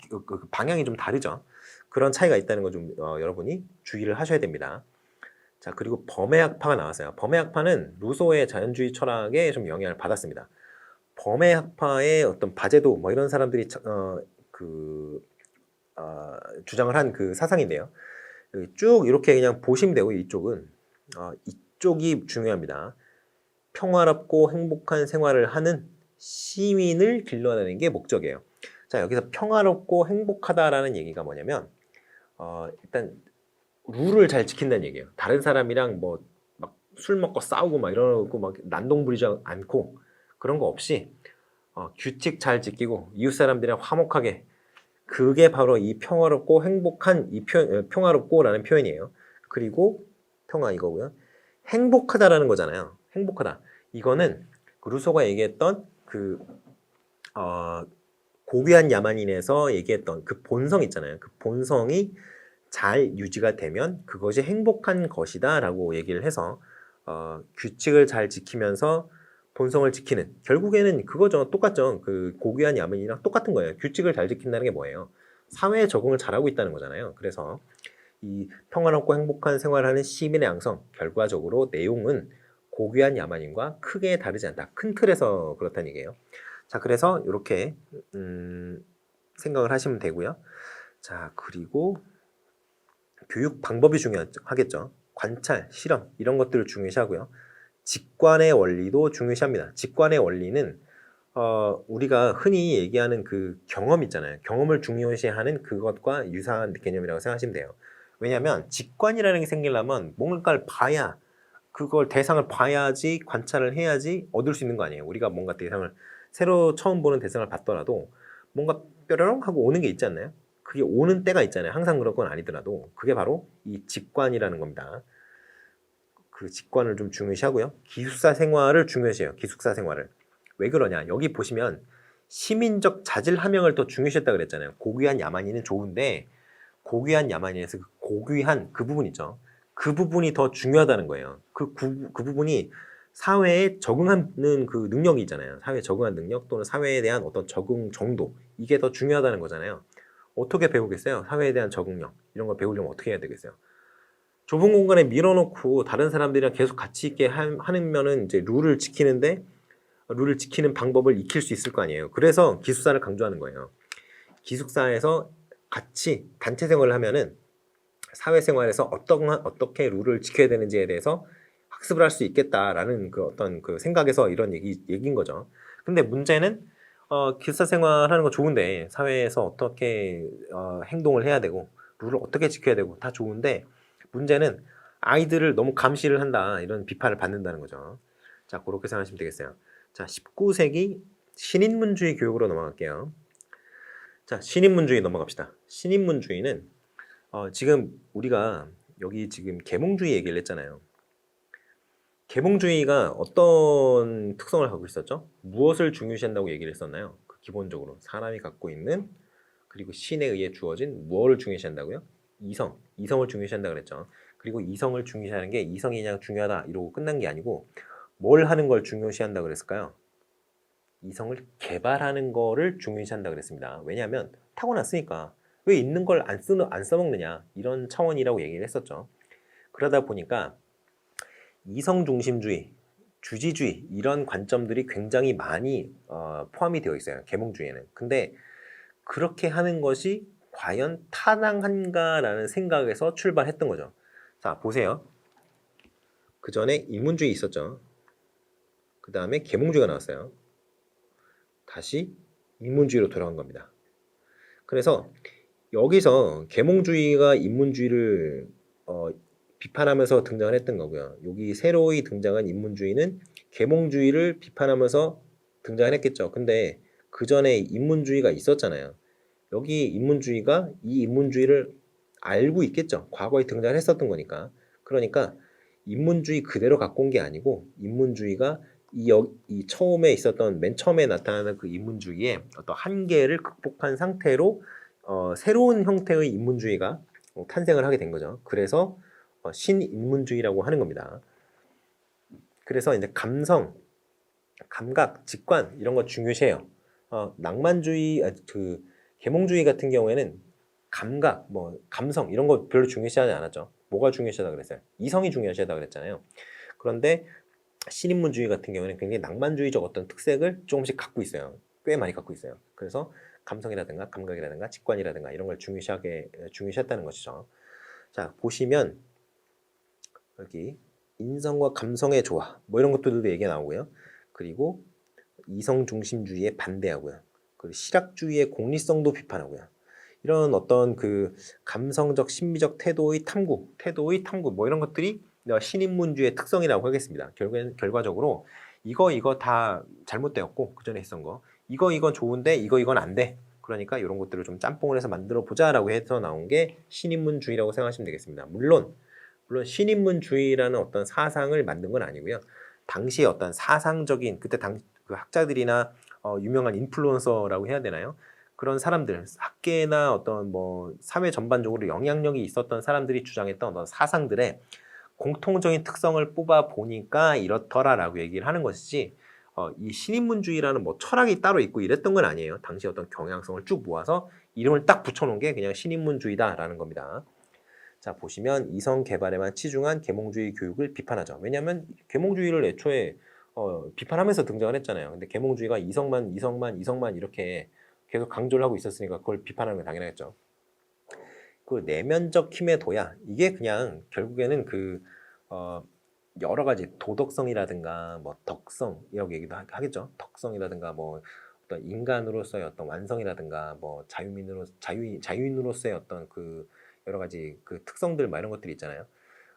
방향이 좀 다르죠. 그런 차이가 있다는 거 좀 여러분이 주의를 하셔야 됩니다. 자, 그리고 범해학파가 나왔어요. 범해학파는 루소의 자연주의 철학에 좀 영향을 받았습니다. 범해학파의 어떤 바제도 뭐 이런 사람들이 주장을 한 그 사상인데요. 쭉 이렇게 그냥 보시면 되고 이쪽은 이쪽이 중요합니다. 평화롭고 행복한 생활을 하는 시민을 길러내는 게 목적이에요. 자, 여기서 평화롭고 행복하다라는 얘기가 뭐냐면 일단 룰을 잘 지킨다는 얘기예요. 다른 사람이랑 뭐 막 술 먹고 싸우고 막 이러고 막 난동 부리지 않고 그런 거 없이 규칙 잘 지키고 이웃 사람들이랑 화목하게 그게 바로 이 평화롭고 행복한 평화롭고라는 표현이에요. 그리고 평화 이거고요. 행복하다라는 거잖아요. 행복하다. 이거는 루소가 얘기했던 고귀한 야만인에서 얘기했던 그 본성 있잖아요. 그 본성이 잘 유지가 되면 그것이 행복한 것이다 라고 얘기를 해서 규칙을 잘 지키면서 본성을 지키는 결국에는 그거죠. 똑같죠. 그 고귀한 야만인이랑 똑같은 거예요. 규칙을 잘 지킨다는 게 뭐예요? 사회에 적응을 잘하고 있다는 거잖아요. 그래서 이 평화롭고 행복한 생활을 하는 시민의 양성 결과적으로 내용은 고귀한 야만인과 크게 다르지 않다. 큰 틀에서 그렇다는 얘기예요. 자, 그래서 이렇게 생각을 하시면 되고요. 자, 그리고 교육 방법이 중요하겠죠. 관찰, 실험 이런 것들을 중요시하고요. 직관의 원리도 중요시합니다. 직관의 원리는 우리가 흔히 얘기하는 그 경험 있잖아요. 경험을 중요시하는 그것과 유사한 개념이라고 생각하시면 돼요. 왜냐하면 직관이라는 게 생기려면 뭔가를 봐야 그걸 대상을 봐야지 관찰을 해야지 얻을 수 있는 거 아니에요. 우리가 뭔가 대상을 새로 처음 보는 대상을 봤더라도 뭔가 뾰로롱 하고 오는 게 있지 않나요? 그게 오는 때가 있잖아요. 항상 그런 건 아니더라도 그게 바로 이 직관이라는 겁니다. 그 직관을 좀 중요시하고요. 기숙사 생활을 중요시해요. 기숙사 생활을. 왜 그러냐? 여기 보시면 시민적 자질 함양을 더 중요시했다 그랬잖아요. 고귀한 야만인은 좋은데 고귀한 야만인에서 그 고귀한 그 부분 있죠. 그 부분이 더 중요하다는 거예요. 그 부분이 사회에 적응하는 그 능력이 있잖아요. 사회에 적응하는 능력 또는 사회에 대한 어떤 적응 정도 이게 더 중요하다는 거잖아요. 어떻게 배우겠어요? 사회에 대한 적응력 이런 걸 배우려면 어떻게 해야 되겠어요? 좁은 공간에 밀어놓고 다른 사람들이랑 계속 같이 있게 하면은 이제 룰을 지키는 방법을 익힐 수 있을 거 아니에요. 그래서 기숙사를 강조하는 거예요. 기숙사에서 같이 단체 생활을 하면은 사회생활에서 어떻게 룰을 지켜야 되는지에 대해서 학습을 할 수 있겠다라는 그 어떤 그 생각에서 이런 얘기인 거죠. 근데 문제는 기숙사 생활하는 거 좋은데 사회에서 어떻게 행동을 해야 되고 룰을 어떻게 지켜야 되고 다 좋은데 문제는 아이들을 너무 감시를 한다 이런 비판을 받는다는 거죠. 자, 그렇게 생각하시면 되겠어요. 자, 19세기 신인문주의 교육으로 넘어갈게요. 자, 신인문주의 넘어갑시다. 신인문주의는 지금 우리가 여기 지금 계몽주의 얘기를 했잖아요. 계몽주의가 어떤 특성을 갖고 있었죠? 무엇을 중요시한다고 얘기를 했었나요? 기본적으로 사람이 갖고 있는 그리고 신에 의해 주어진 무엇을 중요시한다고요? 이성을 중요시한다 그랬죠. 그리고 이성을 중요시하는 게 이성이 그냥 중요하다 이러고 끝난 게 아니고 뭘 하는 걸 중요시한다 그랬을까요? 이성을 개발하는 거를 중요시한다 그랬습니다. 왜냐하면 타고났으니까 왜 있는 걸 안 써먹느냐 이런 차원이라고 얘기를 했었죠. 그러다 보니까 이성중심주의, 주지주의 이런 관점들이 굉장히 많이 포함이 되어 있어요. 계몽주의에는. 근데 그렇게 하는 것이 과연 타당한가라는 생각에서 출발했던 거죠. 자, 보세요. 그 전에 인문주의 있었죠. 그 다음에 계몽주의가 나왔어요. 다시 인문주의로 돌아간 겁니다. 그래서 여기서 계몽주의가 인문주의를 비판하면서 등장을 했던 거고요. 여기 새로이 등장한 인문주의는 계몽주의를 비판하면서 등장을 했겠죠. 근데 그 전에 인문주의가 있었잖아요. 여기 인문주의가 이 인문주의를 알고 있겠죠. 과거에 등장을 했었던 거니까. 그러니까 인문주의 그대로 갖고 온 게 아니고 인문주의가 이 처음에 있었던 맨 처음에 나타나는 그 인문주의의 어떤 한계를 극복한 상태로 새로운 형태의 인문주의가 탄생을 하게 된 거죠. 그래서 신인문주의라고 하는 겁니다. 그래서 이제 감성, 감각, 직관 이런 거 중요시해요. 낭만주의, 그 계몽주의 같은 경우에는 감각, 뭐 감성 이런 거 별로 중요시하지 않았죠. 뭐가 중요시하다 그랬어요? 이성이 중요시하다 그랬잖아요. 그런데 신인문주의 같은 경우에는 굉장히 낭만주의적 어떤 특색을 조금씩 갖고 있어요. 꽤 많이 갖고 있어요. 그래서 감성이라든가 감각이라든가 직관이라든가 이런 걸 중요시했다는 것이죠. 자, 보시면 여기 인성과 감성의 조화 뭐 이런 것들도 얘기가 나오고요. 그리고 이성 중심주의에 반대하고요. 그리고 실학주의의 공리성도 비판하고요. 이런 어떤 그 감성적 심미적 태도의 탐구 뭐 이런 것들이 신인문주의 특성이라고 하겠습니다. 결과적으로 이거 다 잘못되었고 그 전에 했던 거 이거 좋은데 이건 안 돼. 그러니까 이런 것들을 좀 짬뽕을 해서 만들어 보자라고 해서 나온 게 신인문주의라고 생각하시면 되겠습니다. 물론 신인문주의라는 어떤 사상을 만든 건 아니고요. 당시에 어떤 사상적인 그때 그 학자들이나 유명한 인플루언서라고 해야 되나요? 그런 사람들, 학계나 어떤 뭐 사회 전반적으로 영향력이 있었던 사람들이 주장했던 어떤 사상들의 공통적인 특성을 뽑아 보니까 이렇더라라고 얘기를 하는 것이지 이 신인문주의라는 뭐 철학이 따로 있고 이랬던 건 아니에요. 당시 어떤 경향성을 쭉 모아서 이름을 딱 붙여놓은 게 그냥 신인문주의다라는 겁니다. 자, 보시면 이성 개발에만 치중한 계몽주의 교육을 비판하죠. 왜냐하면 계몽주의를 애초에 비판하면서 등장을 했잖아요. 근데 계몽주의가 이성만 이렇게 계속 강조를 하고 있었으니까 그걸 비판하는 건 당연하겠죠. 그 내면적 힘의 도야 이게 그냥 결국에는 그 여러 가지 도덕성이라든가 뭐 덕성 이라고 얘기도 하겠죠. 덕성이라든가 뭐 어떤 인간으로서의 어떤 완성이라든가 뭐 자유인으로서의 어떤 그 여러 가지 그 특성들 막 이런 것들이 있잖아요.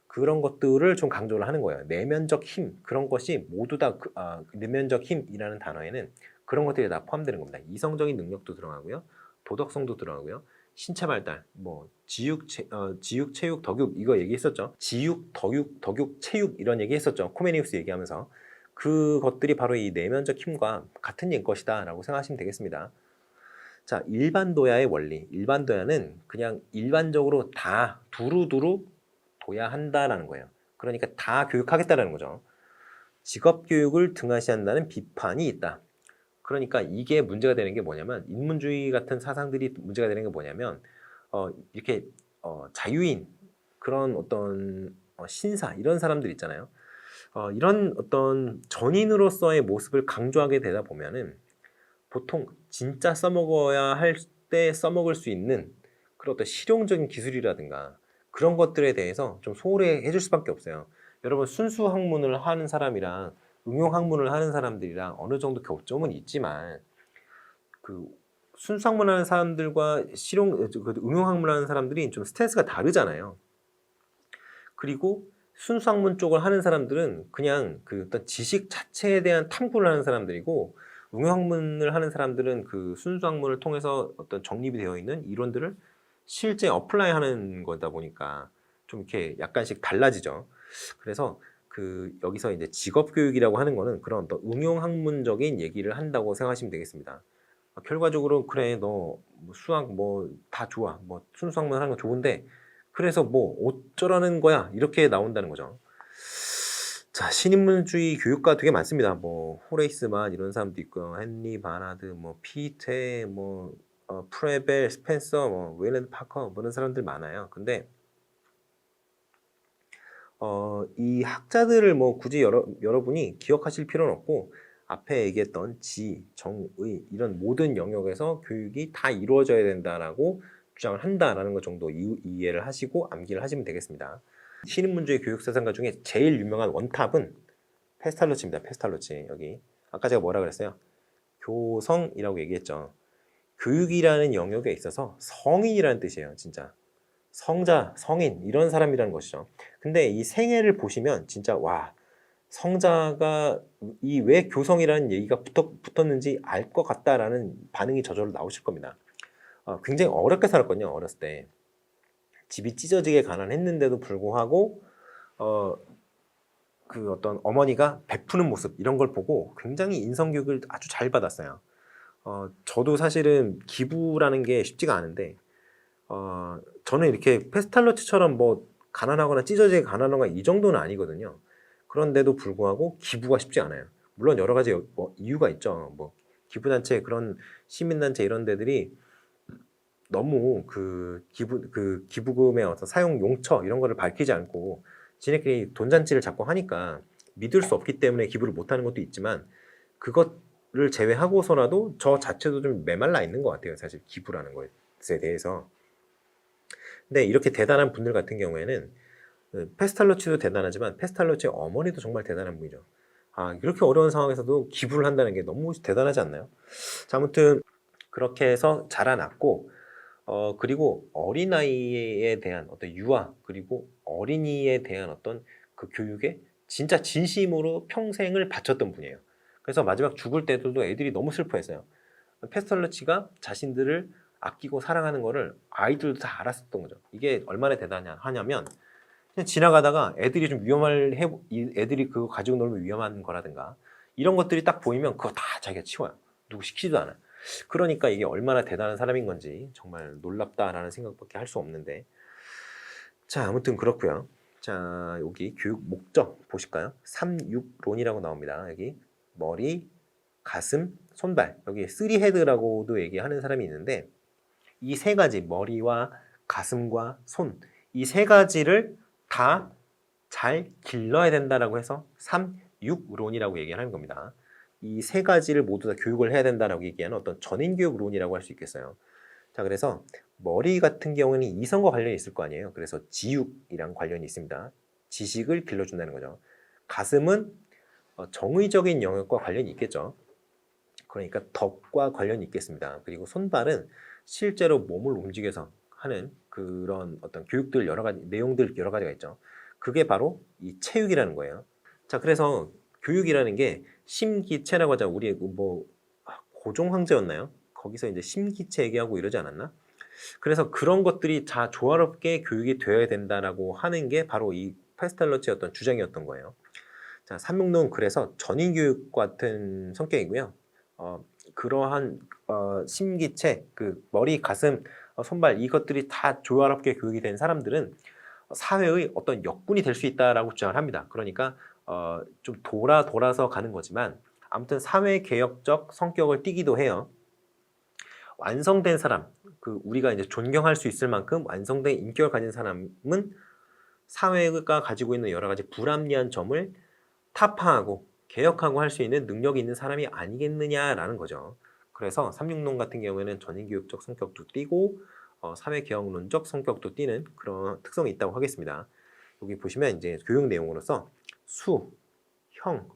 그런 것들을 좀 강조를 하는 거예요. 내면적 힘 그런 것이 모두 다 내면적 힘이라는 단어에는 그런 것들이 다 포함되는 겁니다. 이성적인 능력도 들어가고요, 도덕성도 들어가고요, 신체 발달, 뭐 지육, 체육, 덕육 이거 얘기했었죠. 지육, 덕육, 체육 이런 얘기했었죠. 코메니우스 얘기하면서 그것들이 바로 이 내면적 힘과 같은 것이다라고 생각하시면 되겠습니다. 자, 일반도야의 원리. 일반도야는 그냥 일반적으로 다 두루두루 둬야 한다라는 거예요. 그러니까 다 교육하겠다라는 거죠. 직업교육을 등한시한다는 비판이 있다. 그러니까 이게 문제가 되는 게 뭐냐면 인문주의 같은 사상들이 문제가 되는 게 뭐냐면 이렇게 자유인 그런 어떤 신사 이런 사람들 있잖아요. 이런 어떤 전인으로서의 모습을 강조하게 되다 보면은 보통 진짜 써먹어야 할 때 써먹을 수 있는 그런 어떤 실용적인 기술이라든가 그런 것들에 대해서 좀 소홀해 줄 수밖에 없어요. 여러분 순수 학문을 하는 사람이랑 응용 학문을 하는 사람들이랑 어느 정도 교점은 있지만 그 순수 학문하는 사람들과 응용 학문하는 사람들이 좀 스탠스가 다르잖아요. 그리고 순수 학문 쪽을 하는 사람들은 그냥 그 어떤 지식 자체에 대한 탐구를 하는 사람들이고 응용 학문을 하는 사람들은 그 순수 학문을 통해서 어떤 정립이 되어 있는 이론들을 실제 어플라이하는 거다 보니까 좀 이렇게 약간씩 달라지죠. 그래서 그 여기서 이제 직업 교육이라고 하는 거는 그런 어떤 응용 학문적인 얘기를 한다고 생각하시면 되겠습니다. 결과적으로 그래 너 수학 뭐 다 좋아 뭐 순수 학문 하는 거 좋은데 그래서 뭐 어쩌라는 거야 이렇게 나온다는 거죠. 자, 신인문주의 교육가 되게 많습니다. 뭐 호레이스만 이런 사람도 있고 헨리 바나드 뭐 피테 뭐 프레벨 스펜서 뭐 웨일랜드 파커 뭐 이런 사람들 많아요. 근데 이 학자들을 뭐 굳이 여러분이 기억하실 필요는 없고 앞에 얘기했던 지, 정, 의 이런 모든 영역에서 교육이 다 이루어져야 된다라고 주장을 한다라는 것 정도 이해를 하시고 암기를 하시면 되겠습니다. 신인문주의 교육사상가 중에 제일 유명한 원탑은 페스탈로치입니다. 페스탈로치 여기 아까 제가 뭐라 그랬어요? 교성이라고 얘기했죠. 교육이라는 영역에 있어서 성인이라는 뜻이에요. 진짜 성자, 성인 이런 사람이라는 것이죠. 근데 이 생애를 보시면 진짜 와 성자가 이 왜 교성이라는 얘기가 붙었는지 알 것 같다라는 반응이 저절로 나오실 겁니다. 굉장히 어렵게 살았거든요. 어렸을 때 집이 찢어지게 가난했는데도 불구하고 그 어떤 어머니가 베푸는 모습 이런 걸 보고 굉장히 인성교육을 아주 잘 받았어요. 저도 사실은 기부라는 게 쉽지가 않은데 저는 이렇게 페스탈로치처럼 뭐 가난하거나 찢어지게 가난하거나 이 정도는 아니거든요. 그런데도 불구하고 기부가 쉽지 않아요. 물론 여러 가지 뭐 이유가 있죠. 뭐 기부단체 그런 시민단체 이런 데들이 너무 그 기부금의 어떤 사용 용처 이런 거를 밝히지 않고 지네끼리 돈잔치를 자꾸 하니까 믿을 수 없기 때문에 기부를 못하는 것도 있지만 그것을 제외하고서라도 저 자체도 좀 메말라 있는 것 같아요. 사실 기부라는 것에 대해서. 근데 이렇게 대단한 분들 같은 경우에는 페스탈로치도 대단하지만 페스탈로치의 어머니도 정말 대단한 분이죠. 이렇게 어려운 상황에서도 기부를 한다는 게 너무 대단하지 않나요? 자, 아무튼 그렇게 해서 자라났고 그리고 어린아이에 대한 어떤 유아 그리고 어린이에 대한 어떤 그 교육에 진짜 진심으로 평생을 바쳤던 분이에요. 그래서 마지막 죽을 때도 애들이 너무 슬퍼했어요. 페스탈로치가 자신들을 아끼고 사랑하는 거를 아이들도 다 알았었던 거죠. 이게 얼마나 대단하냐면 그냥 지나가다가 애들이 좀 애들이 그거 가지고 놀면 위험한 거라든가 이런 것들이 딱 보이면 그거 다 자기가 치워요. 누구 시키지도 않아요. 그러니까 이게 얼마나 대단한 사람인 건지 정말 놀랍다라는 생각밖에 할 수 없는데 자 아무튼 그렇고요. 자 여기 교육 목적 보실까요? 3육론이라고 나옵니다. 여기 머리, 가슴, 손발 여기 3헤드라고도 얘기하는 사람이 있는데 이 세 가지 머리와 가슴과 손 이 세 가지를 다 잘 길러야 된다라고 해서 3육론이라고 얘기하는 겁니다. 이 세 가지를 모두 다 교육을 해야 된다라고 얘기하는 어떤 전인교육론이라고 할 수 있겠어요. 자, 그래서 머리 같은 경우는 이성과 관련이 있을 거 아니에요. 그래서 지육이랑 관련이 있습니다. 지식을 길러준다는 거죠. 가슴은 정의적인 영역과 관련이 있겠죠. 그러니까 덕과 관련이 있겠습니다. 그리고 손발은 실제로 몸을 움직여서 하는 그런 어떤 교육들 여러 가지 내용들 여러 가지가 있죠. 그게 바로 이 체육이라는 거예요. 자, 그래서 교육이라는 게 심기체라고 하자. 우리 뭐 고종 황제였나요? 거기서 이제 심기체 얘기하고 이러지 않았나? 그래서 그런 것들이 다 조화롭게 교육이 되어야 된다라고 하는 게 바로 이 페스탈로치의 어떤 주장이었던 거예요. 자, 삼육론 그래서 전인교육 같은 성격이고요. 그러한 심기체, 그 머리, 가슴, 손발 이것들이 다 조화롭게 교육이 된 사람들은 사회의 어떤 역군이 될 수 있다라고 주장을 합니다. 그러니까 좀 돌아서 가는 거지만 아무튼 사회 개혁적 성격을 띠기도 해요. 완성된 사람, 그 우리가 이제 존경할 수 있을 만큼 완성된 인격을 가진 사람은 사회가 가지고 있는 여러 가지 불합리한 점을 타파하고 개혁하고 할 수 있는 능력이 있는 사람이 아니겠느냐라는 거죠. 그래서 삼육론 같은 경우에는 전인교육적 성격도 띠고 사회개혁론적 성격도 띠는 그런 특성이 있다고 하겠습니다. 여기 보시면 이제 교육 내용으로서 수, 형,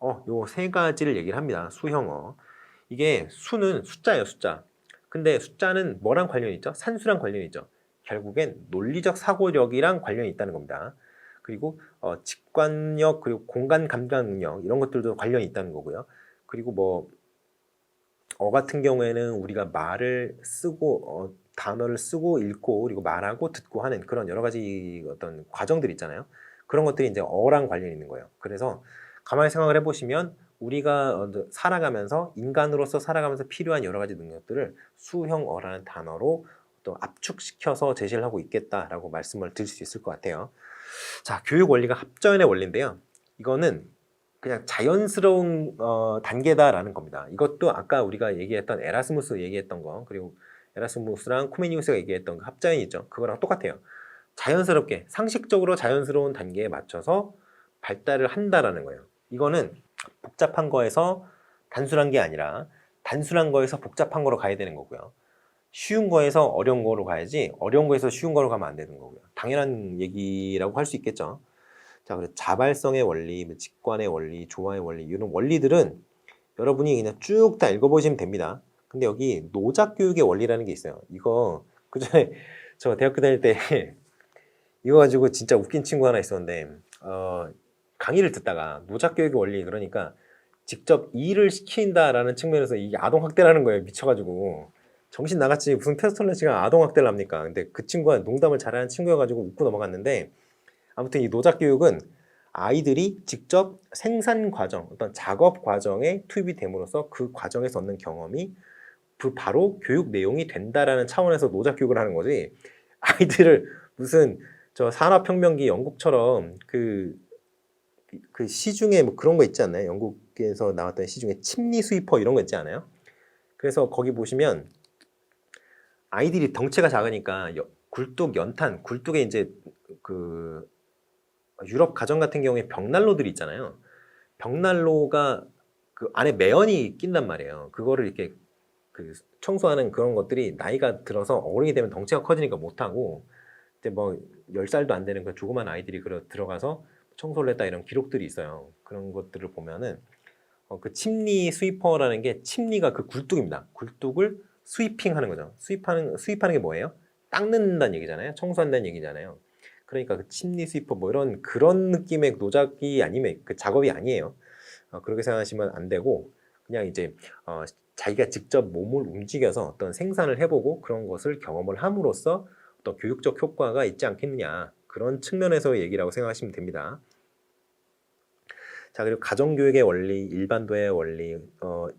요 세 가지를 얘기를 합니다. 수, 형, 이게 수는 숫자예요, 숫자. 근데 숫자는 뭐랑 관련이 있죠? 산수랑 관련이 있죠. 결국엔 논리적 사고력이랑 관련이 있다는 겁니다. 그리고 직관력, 그리고 공간 감각 능력 이런 것들도 관련이 있다는 거고요. 그리고 뭐 같은 경우에는 우리가 말을 쓰고 단어를 쓰고 읽고 그리고 말하고 듣고 하는 그런 여러 가지 어떤 과정들 있잖아요. 그런 것들이 이제 어랑 관련이 있는 거예요. 그래서 가만히 생각을 해보시면 우리가 살아가면서 인간으로서 살아가면서 필요한 여러 가지 능력들을 수형 어라는 단어로 또 압축시켜서 제시를 하고 있겠다라고 말씀을 드릴 수 있을 것 같아요. 자, 교육 원리가 합전의 원리인데요. 이거는 그냥 자연스러운 단계다라는 겁니다. 이것도 아까 우리가 얘기했던 에라스무스 얘기했던 거, 그리고 에라스무스랑 코메니우스가 얘기했던 그 합전이 있죠. 그거랑 똑같아요. 자연스럽게 상식적으로 자연스러운 단계에 맞춰서 발달을 한다라는 거예요. 이거는 복잡한 거에서 단순한 게 아니라 단순한 거에서 복잡한 거로 가야 되는 거고요. 쉬운 거에서 어려운 거로 가야지 어려운 거에서 쉬운 거로 가면 안 되는 거고요. 당연한 얘기라고 할 수 있겠죠. 자, 그래서 자발성의 원리, 직관의 원리, 조화의 원리 이런 원리들은 여러분이 그냥 쭉 다 읽어보시면 됩니다. 근데 여기 노작교육의 원리라는 게 있어요. 이거 그전에 저 대학교 다닐 때 이거 가지고 진짜 웃긴 친구 하나 있었는데 강의를 듣다가 노작교육의 원리 그러니까 직접 일을 시킨다라는 측면에서 이게 아동학대라는 거예요. 미쳐가지고 정신 나갔지 무슨 페스톨레시가 아동학대를 합니까? 근데 그 친구가 농담을 잘하는 친구여가지고 웃고 넘어갔는데 아무튼 이 노작교육은 아이들이 직접 생산 과정, 어떤 작업 과정에 투입이 됨으로써 그 과정에서 얻는 경험이 바로 교육 내용이 된다라는 차원에서 노작교육을 하는 거지. 아이들을 무슨 저 산업혁명기 영국처럼 그 시중에 뭐 그런 거 있지 않나요? 영국에서 나왔던 시중에 침리 스위퍼 이런 거 있지 않아요? 그래서 거기 보시면 아이들이 덩치가 작으니까 굴뚝 연탄, 굴뚝에 이제 그 유럽 가정 같은 경우에 벽난로들이 있잖아요. 벽난로가 그 안에 매연이 낀단 말이에요. 그거를 이렇게 그 청소하는 그런 것들이 나이가 들어서 어른이 되면 덩치가 커지니까 못하고 이제 뭐 10살도 안 되는 그 조그만 아이들이 들어가서 청소를 했다 이런 기록들이 있어요. 그런 것들을 보면은 그 침리 스위퍼라는 게 침리가 그 굴뚝입니다. 굴뚝을 스위핑하는 거죠. 스위프하는 게 뭐예요? 닦는다는 얘기잖아요. 청소한다는 얘기잖아요. 그러니까 그 침리 스위퍼 뭐 이런 그런 느낌의 노작이 아니면 그 작업이 아니에요. 그렇게 생각하시면 안 되고 그냥 이제 자기가 직접 몸을 움직여서 어떤 생산을 해보고 그런 것을 경험을 함으로써 어떤 교육적 효과가 있지 않겠느냐 그런 측면에서 얘기라고 생각하시면 됩니다. 자, 그리고 가정교육의 원리, 일반도의 원리,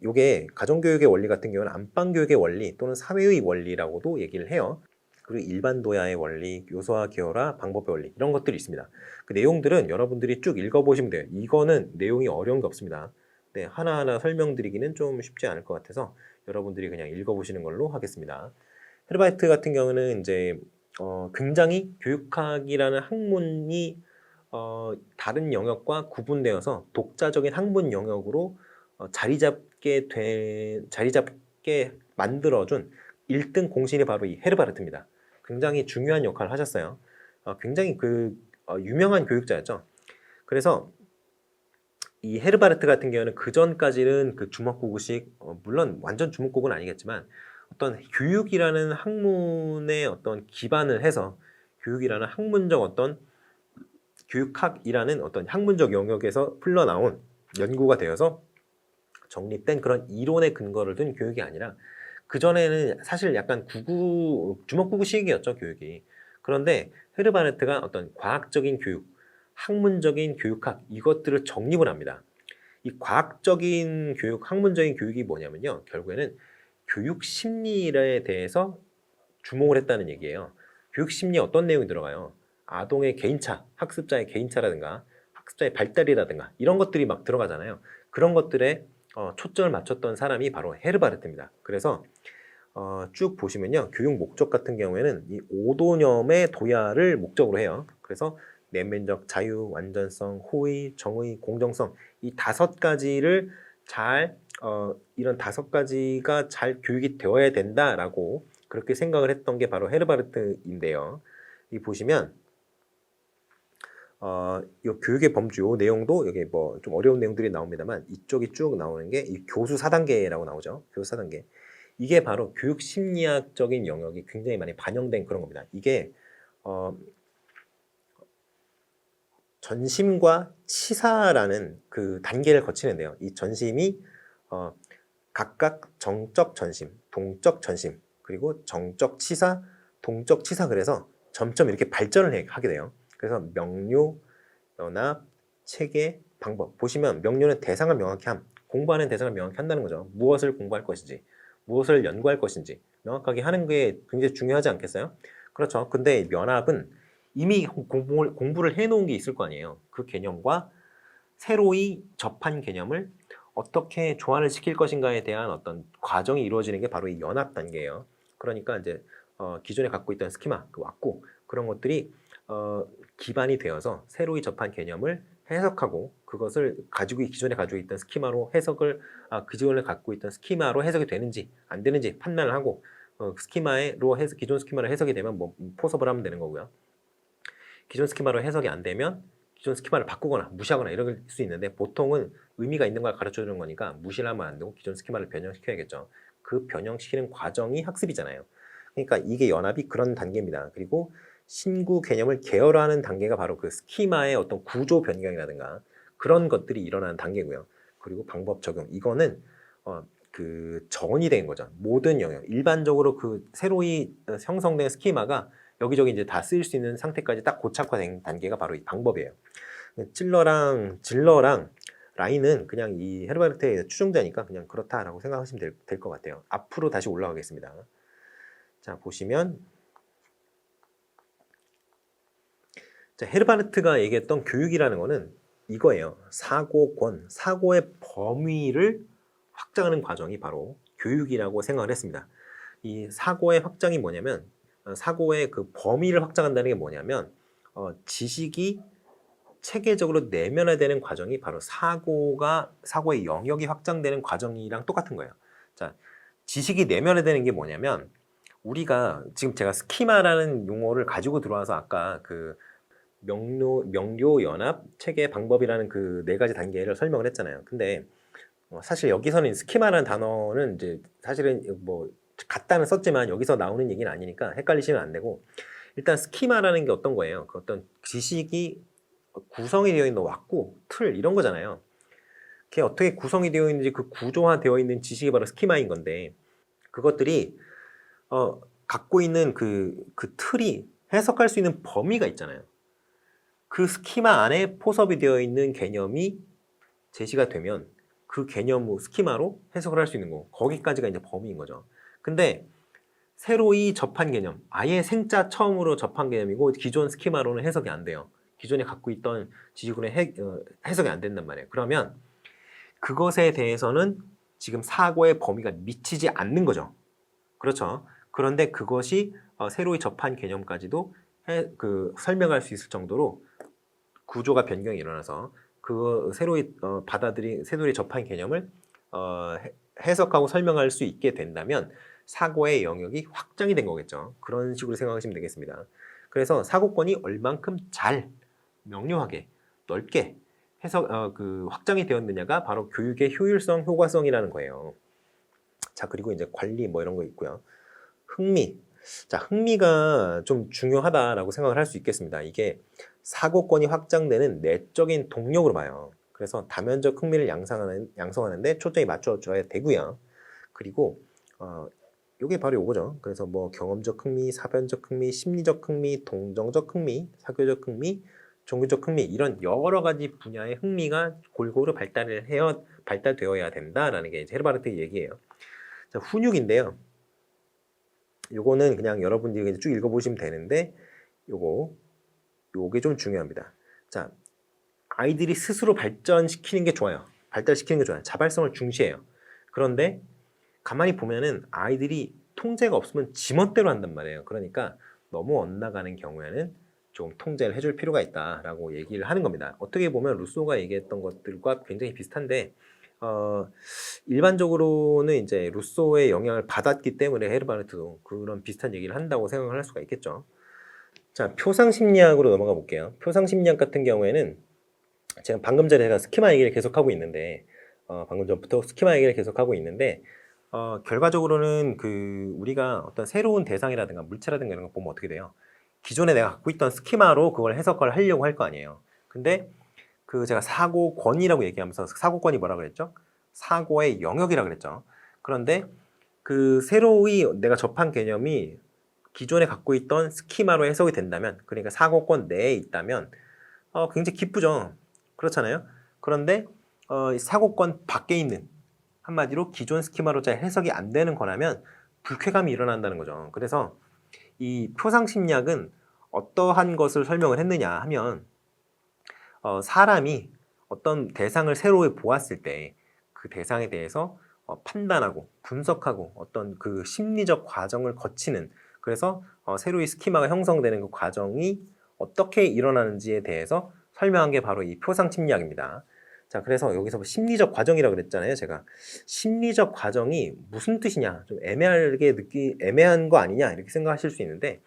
요게 가정교육의 원리 같은 경우는 안방교육의 원리 또는 사회의 원리라고도 얘기를 해요. 그리고 일반도야의 원리, 요소화 기호라, 방법의 원리 이런 것들이 있습니다. 그 내용들은 여러분들이 쭉 읽어보시면 돼요. 이거는 내용이 어려운 게 없습니다. 네, 하나하나 설명드리기는 좀 쉽지 않을 것 같아서 여러분들이 그냥 읽어보시는 걸로 하겠습니다. 헤르바이트 같은 경우는 이제 굉장히 교육학이라는 학문이 다른 영역과 구분되어서 독자적인 학문 영역으로 자리 잡게 만들어준 1등 공신이 바로 이 헤르바르트입니다. 굉장히 중요한 역할을 하셨어요. 굉장히 유명한 교육자였죠. 그래서 이 헤르바르트 같은 경우는 그 전까지는 그 주먹구구식 물론 완전 주먹구구는 아니겠지만 어떤 교육이라는 학문에 어떤 기반을 해서 교육이라는 학문적 어떤 교육학이라는 어떤 학문적 영역에서 흘러나온 연구가 되어서 정립된 그런 이론의 근거를 둔 교육이 아니라 그전에는 사실 약간 주먹구구식이었죠, 교육이. 그런데 헤르바르트가 어떤 과학적인 교육, 학문적인 교육학 이것들을 정립을 합니다. 이 과학적인 교육, 학문적인 교육이 뭐냐면요. 결국에는 교육 심리에 대해서 주목을 했다는 얘기예요. 교육 심리에 어떤 내용이 들어가요? 아동의 개인차, 학습자의 개인차라든가 학습자의 발달이라든가 이런 것들이 막 들어가잖아요. 그런 것들에 초점을 맞췄던 사람이 바로 헤르바르트입니다. 그래서 쭉 보시면요. 교육 목적 같은 경우에는 이 5도념의 도야를 목적으로 해요. 그래서 내면적 자유, 완전성, 호의, 정의, 공정성 이 5가지를 잘 이런 5가지가 잘 교육이 되어야 된다라고 그렇게 생각을 했던 게 바로 헤르바르트인데요. 이 보시면 이 교육의 범주, 요 내용도 여기 뭐 좀 어려운 내용들이 나옵니다만 이쪽이 쭉 나오는 게 이 교수 4단계라고 나오죠. 교수 4단계. 이게 바로 교육 심리학적인 영역이 굉장히 많이 반영된 그런 겁니다. 이게 전심과 치사라는 그 단계를 거치는데요. 이 전심이 각각 정적 전심, 동적 전심, 그리고 정적 치사, 동적 치사 그래서 점점 이렇게 발전을 하게 돼요. 그래서 명료, 연합, 체계, 방법. 보시면 명료는 대상을 명확히 함, 공부하는 대상을 명확히 한다는 거죠. 무엇을 공부할 것인지, 무엇을 연구할 것인지 명확하게 하는 게 굉장히 중요하지 않겠어요? 그렇죠. 근데 연합은 이미 공부를 해놓은 게 있을 거 아니에요. 그 개념과 새로이 접한 개념을 어떻게 조화를 시킬 것인가에 대한 어떤 과정이 이루어지는 게 바로 이 연합 단계예요. 그러니까 이제 기존에 갖고 있던 스키마, 그 왁구 그런 것들이 기반이 되어서 새로이 접한 개념을 해석하고 그것을 기존에 가지고 있던 스키마로 해석을 기존에 갖고 있던 스키마로 해석이 되는지 안 되는지 판단을 하고 기존 스키마로 해석이 되면 뭐 포섭을 하면 되는 거고요. 기존 스키마로 해석이 안 되면 기존 스키마를 바꾸거나 무시하거나 이럴 수 있는데 보통은 의미가 있는 걸 가르쳐 주는 거니까 무시를 하면 안 되고 기존 스키마를 변형시켜야겠죠. 그 변형시키는 과정이 학습이잖아요. 그러니까 이게 연합이 그런 단계입니다. 그리고 신구 개념을 계열화하는 단계가 바로 그 스키마의 어떤 구조 변경이라든가 그런 것들이 일어나는 단계고요. 그리고 방법 적용. 이거는 그 정원이 된 거죠. 모든 영역. 일반적으로 그 새로이 형성된 스키마가 여기저기 이제 다 쓰일 수 있는 상태까지 딱 고착화된 단계가 바로 이 방법이에요. 질러랑 라인은 그냥 이 헤르바르트의 추종자니까 그냥 그렇다라고 생각하시면 될 것 같아요. 앞으로 다시 올라가겠습니다. 자, 보시면 자, 헤르바르트가 얘기했던 교육이라는 거는 이거예요. 사고의 범위를 확장하는 과정이 바로 교육이라고 생각을 했습니다. 이 사고의 확장이 뭐냐면 사고의 그 범위를 확장한다는 게 뭐냐면 지식이 체계적으로 내면화되는 과정이 바로 사고의 영역이 확장되는 과정이랑 똑같은 거예요. 자, 지식이 내면화되는 게 뭐냐면 우리가 지금 제가 스키마라는 용어를 가지고 들어와서 아까 그 명료 연합 체계 방법이라는 그 4가지 단계를 설명을 했잖아요. 근데 사실 여기서는 스키마라는 단어는 이제 사실은 뭐 갖다는 썼지만 여기서 나오는 얘기는 아니니까 헷갈리시면 안 되고 일단 스키마라는 게 어떤 거예요? 그 어떤 지식이 구성이 되어 있는 왁구, 틀 이런 거잖아요. 그게 어떻게 구성이 되어 있는지 그 구조화되어 있는 지식이 바로 스키마인 건데 그것들이 갖고 있는 그 틀이 해석할 수 있는 범위가 있잖아요. 그 스키마 안에 포섭이 되어 있는 개념이 제시가 되면 그 개념 스키마로 해석을 할 수 있는 거 거기까지가 이제 범위인 거죠. 근데 새로이 접한 개념 아예 생짜 처음으로 접한 개념이고 기존 스키마로는 해석이 안 돼요. 기존에 갖고 있던 지식으로는 해석이 안 된단 말이에요. 그러면 그것에 대해서는 지금 사고의 범위가 미치지 않는 거죠. 그렇죠. 그런데 그것이 새로이 접한 개념까지도 설명할 수 있을 정도로 구조가 변경이 일어나서 그 새로이 접한 개념을 해석하고 설명할 수 있게 된다면 사고의 영역이 확장이 된 거겠죠. 그런 식으로 생각하시면 되겠습니다. 그래서 사고권이 얼만큼 잘 명료하게 넓게 확장이 되었느냐가 바로 교육의 효율성, 효과성이라는 거예요. 자, 그리고 이제 관리 뭐 이런 거 있고요. 흥미가 좀 중요하다라고 생각을 할 수 있겠습니다. 이게 사고권이 확장되는 내적인 동력으로 봐요. 그래서 다면적 흥미를 양성하는데 초점이 맞춰줘야 되고요. 그리고 이게 바로 이거죠. 그래서 뭐 경험적 흥미, 사변적 흥미, 심리적 흥미, 동정적 흥미, 사교적 흥미, 종교적 흥미 이런 여러 가지 분야의 흥미가 골고루 발달되어야 된다라는 게 헤르바르트의 얘기예요. 자, 훈육인데요. 요거는 그냥 여러분들이 쭉 읽어보시면 되는데 요게 좀 중요합니다. 자, 아이들이 스스로 발전시키는 게 좋아요. 발달시키는 게 좋아요. 자발성을 중시해요. 그런데 가만히 보면은 아이들이 통제가 없으면 지멋대로 한단 말이에요. 그러니까 너무 엇나가는 경우에는 좀 통제를 해줄 필요가 있다라고 얘기를 하는 겁니다. 어떻게 보면 루소가 얘기했던 것들과 굉장히 비슷한데 어, 일반적으로는 이제 루소의 영향을 받았기 때문에 헤르바르트도 그런 비슷한 얘기를 한다고 생각을 할 수가 있겠죠. 자, 표상 심리학으로 넘어가 볼게요. 표상 심리학 같은 경우에는 제가 방금 전에 제가 스키마 얘기를 계속하고 있는데 방금 전부터 스키마 얘기를 계속하고 있는데 결과적으로는 그 우리가 어떤 새로운 대상이라든가 물체라든가 이런 거 보면 어떻게 돼요? 기존에 내가 갖고 있던 스키마로 그걸 해석을 하려고 할 거 아니에요. 근데 그 제가 사고권이라고 얘기하면서 사고권이 뭐라 그랬죠? 사고의 영역이라 그랬죠. 그런데 그 새로이 내가 접한 개념이 기존에 갖고 있던 스키마로 해석이 된다면, 그러니까 사고권 내에 있다면 굉장히 기쁘죠. 그렇잖아요. 그런데 이 사고권 밖에 있는, 한마디로 기존 스키마로 잘 해석이 안 되는 거라면 불쾌감이 일어난다는 거죠. 그래서 이 표상 심리학은 어떠한 것을 설명을 했느냐 하면 사람이 어떤 대상을 새로 보았을 때 그 대상에 대해서 판단하고 분석하고 어떤 그 심리적 과정을 거치는, 그래서 새로이 스키마가 형성되는 그 과정이 어떻게 일어나는지에 대해서 설명한 게 바로 이 표상 심리학입니다. 자, 그래서 여기서 심리적 과정이라고 그랬잖아요. 제가 심리적 과정이 무슨 뜻이냐, 좀 애매한 거 아니냐 이렇게 생각하실 수 있는데,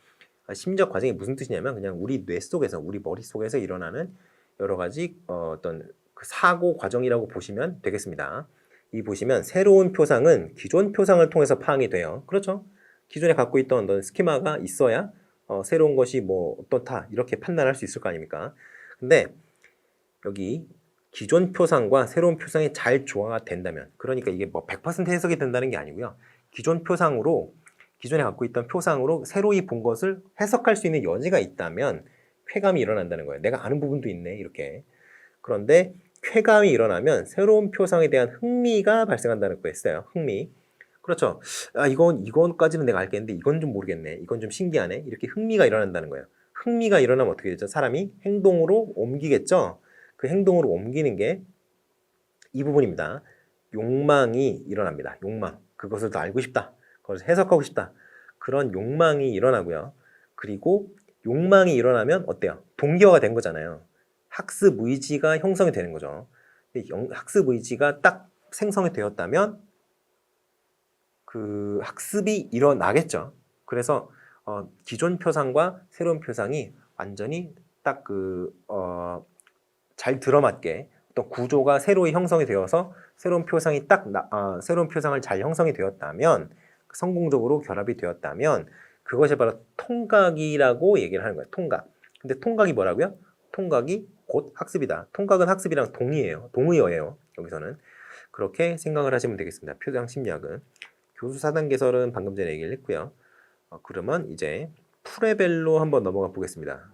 심리적 과정이 무슨 뜻이냐면 그냥 우리 뇌 속에서, 우리 머릿 속에서 일어나는 여러 가지 어떤 그 사고 과정이라고 보시면 되겠습니다. 이 보시면 새로운 표상은 기존 표상을 통해서 파악이 돼요. 그렇죠? 기존에 갖고 있던 어떤 스키마가 있어야 새로운 것이 뭐 어떻다 이렇게 판단할 수 있을 거 아닙니까? 근데 여기 기존 표상과 새로운 표상이 잘 조화가 된다면, 그러니까 이게 뭐 100% 해석이 된다는 게 아니고요. 기존 표상으로, 기존에 갖고 있던 표상으로 새로이 본 것을 해석할 수 있는 여지가 있다면 쾌감이 일어난다는 거예요. 내가 아는 부분도 있네 이렇게. 그런데 쾌감이 일어나면 새로운 표상에 대한 흥미가 발생한다는 거였어요. 흥미. 그렇죠. 아, 이건까지는 내가 알겠는데 이건 좀 모르겠네. 이건 좀 신기하네. 이렇게 흥미가 일어난다는 거예요. 흥미가 일어나면 어떻게 되죠? 사람이 행동으로 옮기겠죠. 그 행동으로 옮기는 게 이 부분입니다. 욕망이 일어납니다. 욕망. 그것을 더 알고 싶다. 그것을 해석하고 싶다. 그런 욕망이 일어나고요. 그리고 욕망이 일어나면 어때요? 동기화가 된 거잖아요. 학습 의지가 형성이 되는 거죠. 학습 의지가 딱 생성이 되었다면 그 학습이 일어나겠죠. 그래서 기존 표상과 새로운 표상이 완전히 딱 잘 들어맞게 어떤 구조가 새로이 형성이 되어서 새로운 표상이 새로운 표상을 잘 형성이 되었다면, 성공적으로 결합이 되었다면 그것이 바로 통각이라고 얘기를 하는 거예요. 통각. 근데 통각이 뭐라고요? 통각이 곧 학습이다. 통각은 학습이랑 동의어예요. 여기서는. 그렇게 생각을 하시면 되겠습니다. 표상 심리학은. 교수 4단계설은 방금 전에 얘기를 했고요. 그러면 이제 프레벨로 한번 넘어가 보겠습니다.